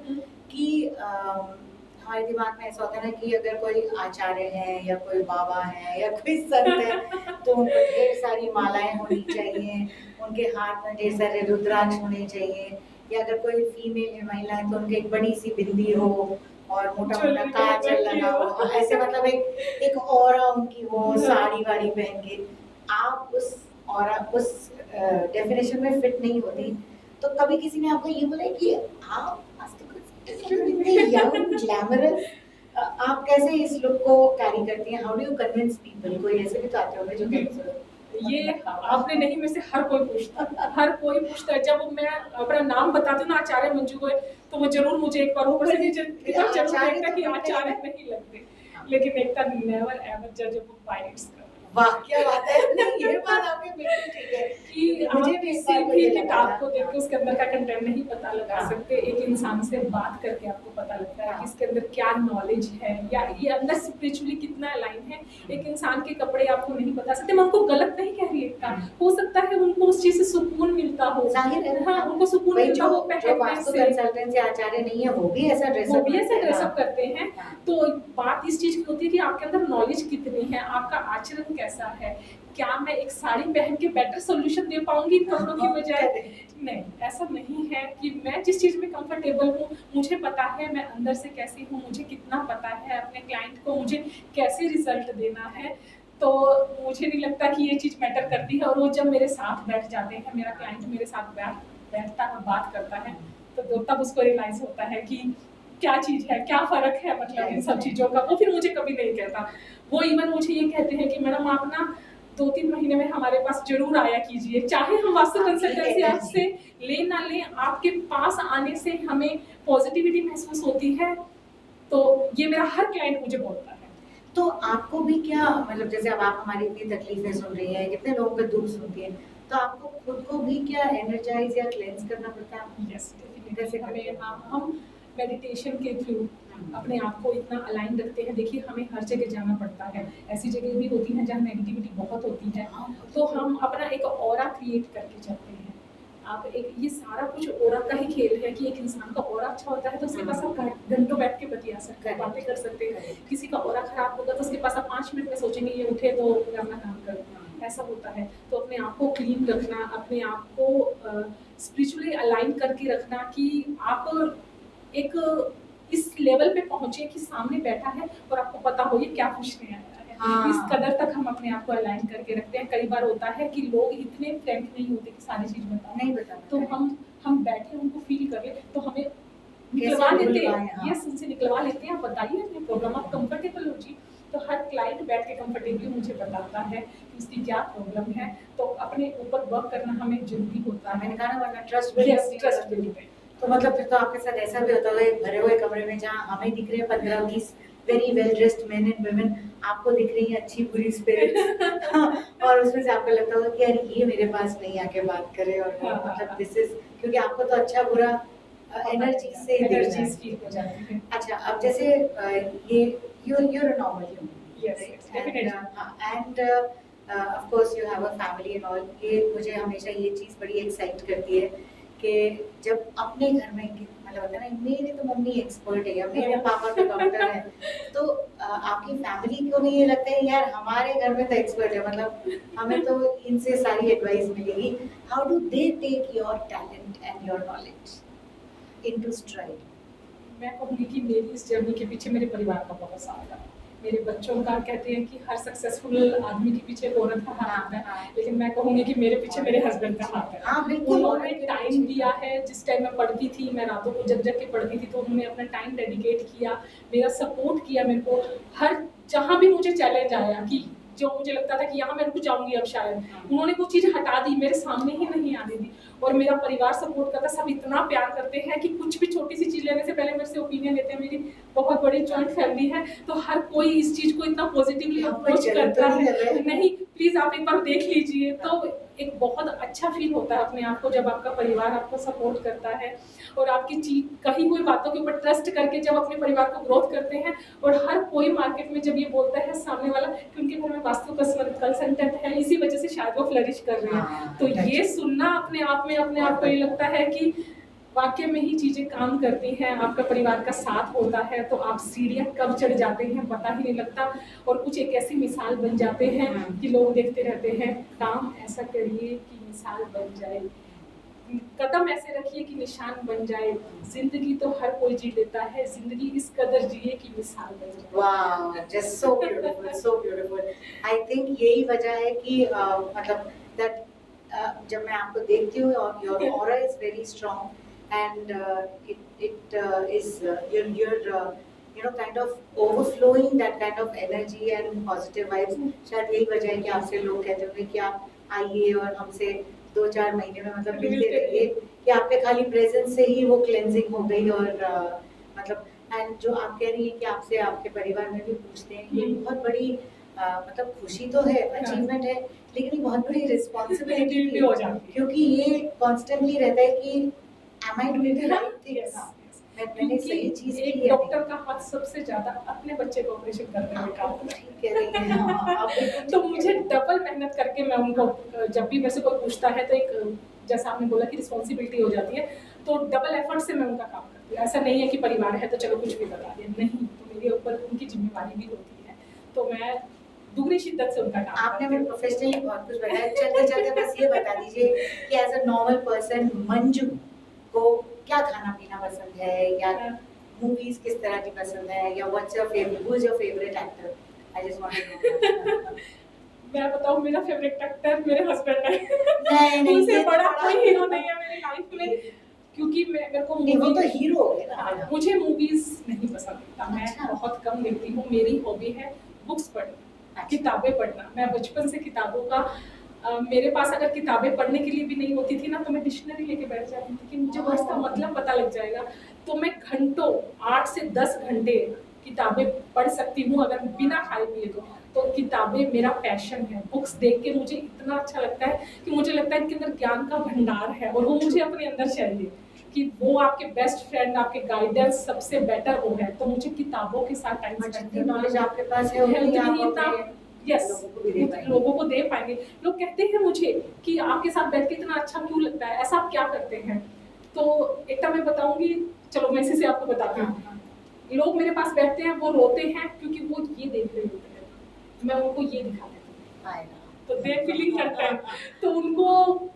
कि हमारे दिमाग में ऐसा होता है ना कि अगर कोई आचार्य है या कोई बाबा है या कोई संत है तो उनको ढेर सारी मालाएं होनी चाहिए, उनके हाथ में ढेर सारे रुद्राक्ष होने चाहिए, या अगर कोई फीमेल है, महिला है, तो उनके एक बड़ी सी बिंदी हो और मोटा मोटा काजल लगा हो, ऐसे मतलब एक ऑरा उनकी हो, साड़ी वाड़ी पहन के। आप उस ऑरा, उस डेफिनेशन में फिट नहीं होती, तो कभी किसी ने आपको ये बोला है कि आप इतने यंग ग्लैमरस, आप कैसे इस लुक को कैरी करती हैं? How do you convince people? कोई ऐसे भी तो आते होंगे जो कहते हैं ये आपने नहीं, में से हर कोई पूछता है। जब मैं अपना नाम बताती हूँ ना आचार्य मंजू को, तो वो जरूर मुझे एक बार ऊपर से नीचे जरूर देखता कि आचार्य नहीं लगते, लेकिन एकता नेवर एवर जज a book by its cover. वाह क्या बात है! नहीं, ये बात आपने बिल्कुल ठीक है कि मुझे आप भी इस किसी बात को भी ये किताब लगा को देख के उसके अंदर का कंटेंट नहीं पता लगा हाँ। सकते। एक इंसान से बात करके आपको पता लगता है हाँ। कि इसके अंदर क्या नॉलेज है, या ये अंदर स्पिरिचुअली कितना अलाइन है। एक इंसान के कपड़े आपको नहीं बता सकते। मैं उनको गलत नहीं कह रही एकता, हो सकता है उनको उस चीज से सुकून मिलता हो, जाहिर है हाँ, उनको सुकून भाई मिलता हो जो पहनने वास्तु से, कंसल्टेंट या आचार्य नहीं है वो भी ऐसा ड्रेसअप करते हैं। हाँ। तो बात इस चीज की होती है कि आपके अंदर नॉलेज कितनी है, आपका आचरण कैसा है। क्या मैं एक साड़ी पहन के बेटर सॉल्यूशन दे पाऊंगी इन कपड़ों की बजाय? नहीं, ऐसा नहीं है। कि मैं जिस चीज में कंफर्टेबल हूँ, मुझे पता है मैं अंदर से कैसी हूँ, मुझे कितना पता है अपने क्लाइंट को मुझे कैसे रिजल्ट देना है, तो मुझे नहीं लगता कि ये चीज मैटर करती है। और वो जब मेरे साथ बैठ जाते हैं, मेरा क्लाइंट मेरे साथ बैठता है, बात करता है, तो तब उसको रियलाइज होता है कि क्या चीज है, क्या फर्क है, मतलब इन सब चीजों का। वो फिर मुझे कभी नहीं कहता। वो इवन मुझे ये कहते हैं कि मैडम आप ना 2-3 महीने में हमारे पास जरूर आया कीजिए, चाहे हम वास्तु कंसल्टेंसी आपसे ले ना लें, आपके पास आने से हमें पॉजिटिविटी महसूस होती है। तो ये मेरा हर क्लाइंट मुझे बोलता है। तो आपको भी क्या मतलब, जैसे अब आप हमारी इतनी तकलीफें सुन रही हैं, कितने लोगों के दुख सुनती हैं, तो आपको खुद को भी क्या एनर्जाइज या क्लेंस करना पड़ता है? यस, जैसे हम मेडिटेशन के थ्रू अपने आप को इतना अलाइन रखते हैं। देखिए हमें हर जगह जाना पड़ता है, ऐसी जगह भी होती हैं जहाँ नेगेटिविटी बहुत होती है, तो हम अपना एक ऑरा क्रिएट करके चलते हैं। आप एक, ये सारा कुछ ऑरा का ही खेल है कि एक इंसान का ऑरा अच्छा होता है तो उसके पास आप घंटों बैठ के बतिया सकते हैं, बातें कर सकते हैं। किसी का ऑरा खराब होगा तो उसके पास आप 5 मिनट में सोचेंगे ये उठे तो अपना काम कर, ऐसा होता है। तो अपने आप को क्लीन रखना, अपने आप को स्पिरिचुअली अलाइन करके रखना कि आप एक इस लेवल पे पहुंचे कि सामने बैठा है और आपको पता हो ये क्या पूछने आया है। हाँ। इस कदर तक हम अपने आप को अलाइन करके रखते हैं। कई बार होता है कि लोग इतने फ्रैंक नहीं होते कि सारी चीज नहीं बताओ, बता, तो हम बैठे उनको फील कर ले तो हमें निकलवा लेते हैं। हाँ। यस, उनसे निकलवा लेते हैं। आप बताइए अपनी प्रॉब्लम, आप कंफर्टेबल हो जी। तो हर क्लाइंट बैठ के कंफर्टेबली मुझे बताता है कि उसकी क्या प्रॉब्लम है, तो अपने ऊपर वर्क करना हमें जरूरी होता है। मैंने कहा ना, वरना ट्रस्ट बिल्डिंग। तो मतलब फिर तो आपके साथ ऐसा भी होता होगा एक भरे हुए कमरे में जहाँ हमें दिख रहे हैं 15-20 very well dressed main and women, आपको दिख रही है अच्छी बुरी स्पिरिट्स और उसमें से आपको लगता होगा कि यार ये मेरे पास नहीं आके बात करे, और मतलब दिस इज, क्योंकि आपको तो अच्छा बुरा एनर्जी से एनर्जीज की हो जाती है। अच्छा, अब जैसे ये you're a normal human. Yes, right? definitely. And of course you have a family and all. ये मुझे हमेशा ये चीज़ बड़ी एक्साइट करती है कि जब अपने घर में मतलब होता है ना, मेरे तो मम्मी एक्सपर्ट है या मेरे पापा तो डॉक्टर है, तो आपकी फैमिली को भी ये लगता है यार हमारे घर में तो एक्सपर्ट है, मतलब हमें तो इनसे सारी एडवाइस मिलेगी। How do they take your talent and your knowledge into stride? मैं कहूँगी कि मेरी इस जर्नी के पीछे मेरे परिवार का बहुत साथ है। मेरे बच्चों का, कहते हैं कि हर सक्सेसफुल आदमी के पीछे औरत का हाथ होता है, लेकिन मैं कहूँगी कि मेरे पीछे मेरे हस्बैंड का हाथ है। हाँ, बिल्कुल। उन्होंने टाइम दिया है। जिस टाइम मैं पढ़ती थी, मैं रातों को जग जग के पढ़ती थी, तो उन्होंने अपना टाइम डेडिकेट किया, मेरा सपोर्ट किया मेरे को। हर जहाँ भी मुझे चैलेंज आया कि जो मुझे लगता था कि यहाँ मैं रुक जाऊंगी अब शायद, उन्होंने वो चीज़ हटा दी, मेरे सामने ही नहीं आने दी। और मेरा परिवार सपोर्ट करता, सब इतना प्यार करते हैं कि कुछ भी छोटी सी चीज़ लेने से पहले मेरे से ओपिनियन लेते हैं। मेरी बहुत बड़ी जॉइंट फैमिली है, तो हर कोई इस चीज़ को इतना पॉजिटिवली अप्रोच करता है। नहीं, प्लीज आप एक बार देख लीजिए। तो एक बहुत अच्छा फील होता है अपने आप को जब आपका परिवार आपको सपोर्ट करता है और आपकी कही हुई बातों के ऊपर ट्रस्ट करके जब अपने परिवार को ग्रोथ करते हैं। और हर कोई मार्केट में जब ये बोलता है सामने वाला कि उनके घर में वास्तु कंसल्टेंट है, इसी वजह से शायद वो फ्लरिश कर रहे हैं। तो ये सुनना अपने आप को ये लगता है कि वाकई में ही चीजें काम करती हैं, आपका परिवार का साथ होता है तो आप सीढ़ियां कब चढ़ जाते हैं पता ही नहीं लगता। और कुछ एक ऐसी मिसाल बन जाते हैं कि लोग देखते रहते हैं, काम ऐसा करिए कि मिसाल बन जाए, कदम ऐसे रखिए कि निशान बन जाए। जिंदगी तो हर कोई जी लेता है, जिंदगी इस कदर जिए कि मिसाल बन जाए। वाह, just so beautiful, so beautiful. I think यही वजह है कि मतलब दैट जब मैं आपको देखती हूँ, your aura is very strong and it is you're you know kind of overflowing that kind of energy and positive vibes। शायद यही वजह है कि आपसे लोग कहते होंगे कि आप आइए और हमसे 2-4 महीने में मतलब मिलते रहिए, कि आपके खाली प्रेजेंस से ही वो क्लेंजिंग हो गई। और मतलब एंड जो आप कह रही हैं कि आपसे आपके परिवार में भी पूछते हैं, ये बहुत बड़ी मतलब खुशी तो है, अचीवमेंट है, लेकिन ये बहुत बड़ी रिस्पॉन्सिबिलिटी भी हो जाती है, क्योंकि ये कॉन्स्टेंटली रहता है कि am I doing the right things? मैंने सही चीज की है। डॉक्टर का हाथ सबसे ज्यादा अपने बच्चे को ऑपरेशन करने में काम होता है। ठीक कह रही हैं, हाँ, आप बिल्कुल तो मुझे डबल मेहनत करके मैं उनको, जब भी मेरे से कोई पूछता है तो एक जैसा आपने बोला कि रिस्पॉन्सिबिलिटी हो जाती है, तो डबल एफर्ट से मैं उनका काम करती हूँ। ऐसा नहीं है कि परिवार है तो चलो कुछ भी बता दिया, नहीं, तो मेरे ऊपर उनकी जिम्मेवारी भी होती है, तो मैं दूसरी शिद्दत से उनका काम। आपने हमें प्रोफेशनली बहुत कुछ बताया। चलते चलते बस ये बता दीजिए कि as a normal person Manju को क्या खाना पीना पसंद है, या मूवीज किस तरह की पसंद है, या what's your favourite, who is your favourite actor? I just want to know. मैं बताऊं, मेरा फेवरेट एक्टर मेरे हस्बैंड है। नहीं, उनसे बड़ा कोई हीरो नहीं है मेरी लाइफ में, क्योंकि मेरे को वो तो हीरो हो गए ना। मुझे मूवीज नहीं पसंद, मैं बहुत कम देखती हूँ। मेरी हॉबी है बुक्स पढ़ना, किताबें पढ़ना। मैं बचपन से किताबों का मेरे पास अगर किताबें पढ़ने के लिए भी नहीं होती थी ना, तो मैं डिक्शनरी लेके बैठ जाती थी कि मुझे बस इसका मतलब पता लग जाएगा। तो मैं घंटों 8 से 10 घंटे किताबें पढ़ सकती हूँ अगर बिना खाए पिए। तो किताबें मेरा पैशन है। बुक्स देख के मुझे इतना अच्छा लगता है कि मुझे लगता है इनके अंदर ज्ञान का भंडार है, और वो मुझे अपने अंदर चाहिए कि वो आपके बेस्ट फ्रेंड, आपके गाइडेंस सबसे बेटर वो है। तो मुझे किताबों के साथ टाइम स्पेंड करना, नॉलेज आपके पास है, यस, लोगों को दे पाएंगे। लोग कहते हैं मुझे कि आपके साथ बैठ के इतना अच्छा क्यों लगता है, ऐसा आप क्या करते हैं? तो एक मैं बताऊंगी, चलो मैं इसी से आपको बताती हूँ। लोग मेरे पास बैठते हैं, वो रोते हैं क्योंकि वो ये देख रहे होते हैं, मैं उनको ये दिखा देती हूँ, तो दे फीलिंग करते हैं, तो उनको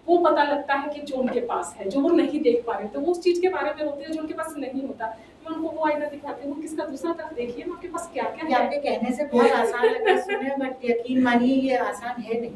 वो पता लगता है कि जो उनके पास है, जो वो नहीं देख पा रहे, तो वो उस चीज के बारे में रोते हैं जो उनके पास नहीं होता। मैं उनको वो आईना दिखाती हूँ, किसका दूसरा तरफ देखिए ना, आपके पास क्या क्या है। आपके कहने से बहुत आसान लग रहा है सुनने, बट यकीन मानिए ये आसान है नहीं।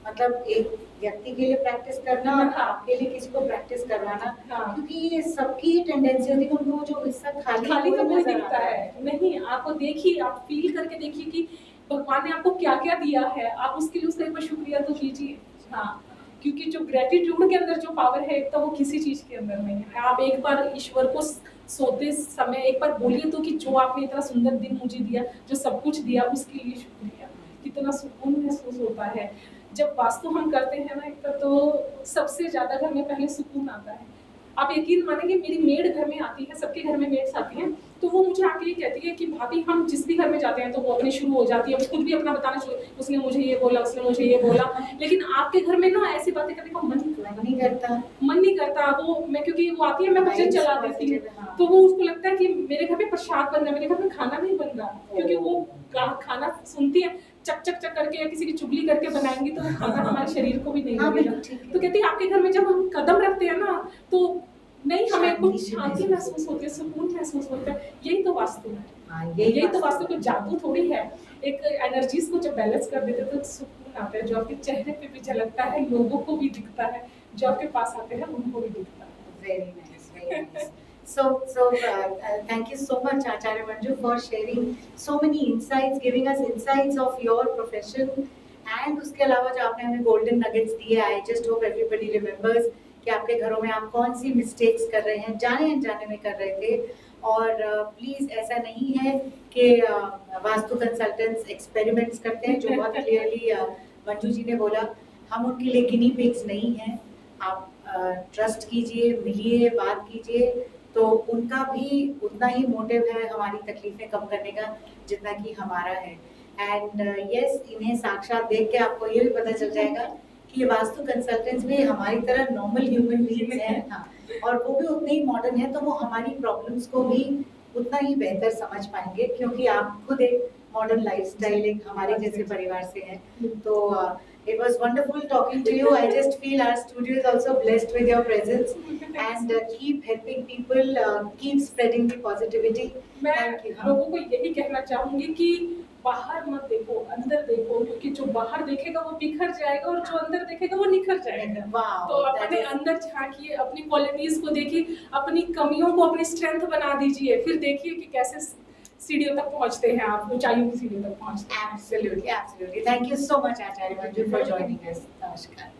मतलब एक व्यक्ति के लिए प्रैक्टिस करना और आपके लिए किसी को प्रैक्टिस करवाना, क्योंकि ये सबकी टेंडेंसी होती है कि उनको जो हिस्सा खाली का कोई दिखता है नहीं। आपको देखिए, आप फील करके देखिए कि भगवान ने आपको क्या क्या दिया है, आप उसके लिए उसका एक बार शुक्रिया तो कीजिए। हाँ, क्योंकि जो ग्रेटिट्यूड के अंदर जो पावर है तो वो किसी चीज के अंदर नहीं है। आप एक बार ईश्वर को सोते समय एक बार बोलिए तो कि जो आपने इतना सुंदर दिन मुझे दिया, जो सब कुछ दिया, उसके लिए शुक्रिया। कितना सुकून महसूस होता है जब वास्तु हम करते हैं ना, एक तो सबसे ज्यादा घर में पहले सुकून आता है। आप यकीन मानेंगे, मेरी मेड घर में आती है, सबके घर में मेड्स आती हैं, तो वो मुझे आके ये कहती है कि भाभी हम जिस भी घर में जाते हैं तो वो अपने शुरू हो जाती है, वो खुद भी अपना बताना शुरू, उसने मुझे ये बोला, उसने मुझे ये बोला। लेकिन आपके घर में ना ऐसी बातें करने का मन नहीं करता। वो मैं, क्योंकि वो आती है, मैं भजन चला देती हूँ, तो वो उसको लगता है कि मेरे घर में प्रसाद बन रहा है, मेरे घर में खाना नहीं बन रहा, क्योंकि वो खाना सुनती है चक चक चक करके या किसी की चुगली करके बनाएंगी तो खाना हमारे शरीर को भी नहीं लगेगा। तो कहती है आपके घर में जब हम कदम रखते हैं ना, तो नहीं, हमें कुछ शांति महसूस होती है, सुकून महसूस होता है। यही तो वास्तु है। यही तो वास्तु को जादू थोड़ी है। एक एनर्जीज को जब बैलेंस कर देते तो सुकून आता है, जो आपके चेहरे पे भी झलकता है, लोगों को भी दिखता है, जो आपके पास आते हैं उनको भी दिखता है। Very nice, very nice. So thank you so much, Acharya Manju, for sharing so many insights, giving us insights of your profession, and उसके अलावा जो आपने हमें golden nuggets दिए, I just hope everybody remembers कि आपके घरों में आप कौन सी मिस्टेक्स कर रहे हैं, जाने अनजाने में कर रहे थे। और प्लीज़ ऐसा नहीं है कि वास्तु कंसल्टेंट्स एक्सपेरिमेंट्स करते हैं, जो बहुत क्लियरली मंजू जी ने बोला, हम उनके लिए गिनी पिग्स नहीं हैं। आप ट्रस्ट कीजिए, मिलिए, बात कीजिए, तो उनका भी उतना ही मोटिव है हमारी तकलीफें कम करने का जितना कि हमारा है। एंड यस, इन्हें साक्षात देख के आपको ये भी पता चल जाएगा कि ये वास्तु कंसल्टेंट्स भी हमारी तरह नॉर्मल ह्यूमन बीइंग्स हैं। हाँ, और वो भी उतने ही मॉडर्न है, तो वो हमारी प्रॉब्लम्स को भी उतना ही बेहतर समझ पाएंगे, क्योंकि आप खुद एक मॉडर्न लाइफस्टाइल एक हमारे जैसे परिवार से हैं। तो it was wonderful talking to you. I just feel our studio is also blessed with your presence, and keep helping people, keep spreading the positivity. मैं Thank you. लोगों को यही कहना चाहूंगी कि बाहर मत देखो, अंदर देखो, क्योंकि जो बाहर देखेगा वो बिखर जाएगा और जो अंदर देखेगा वो निखर जाएगा। Wow, तो that अपने is- अंदर झांकिए, अपनी क्वालिटीज को देखिए, अपनी कमियों को अपनी स्ट्रेंथ बना दीजिए, फिर देखिए कि कैसे सीढ़ियों तक पहुंचते हैं आप, ऊंचाइयों की सीढ़ियों तक पहुंचते हैं। Absolutely, absolutely. Thank you so much, Acharya Manju, for joining us. Namaskar.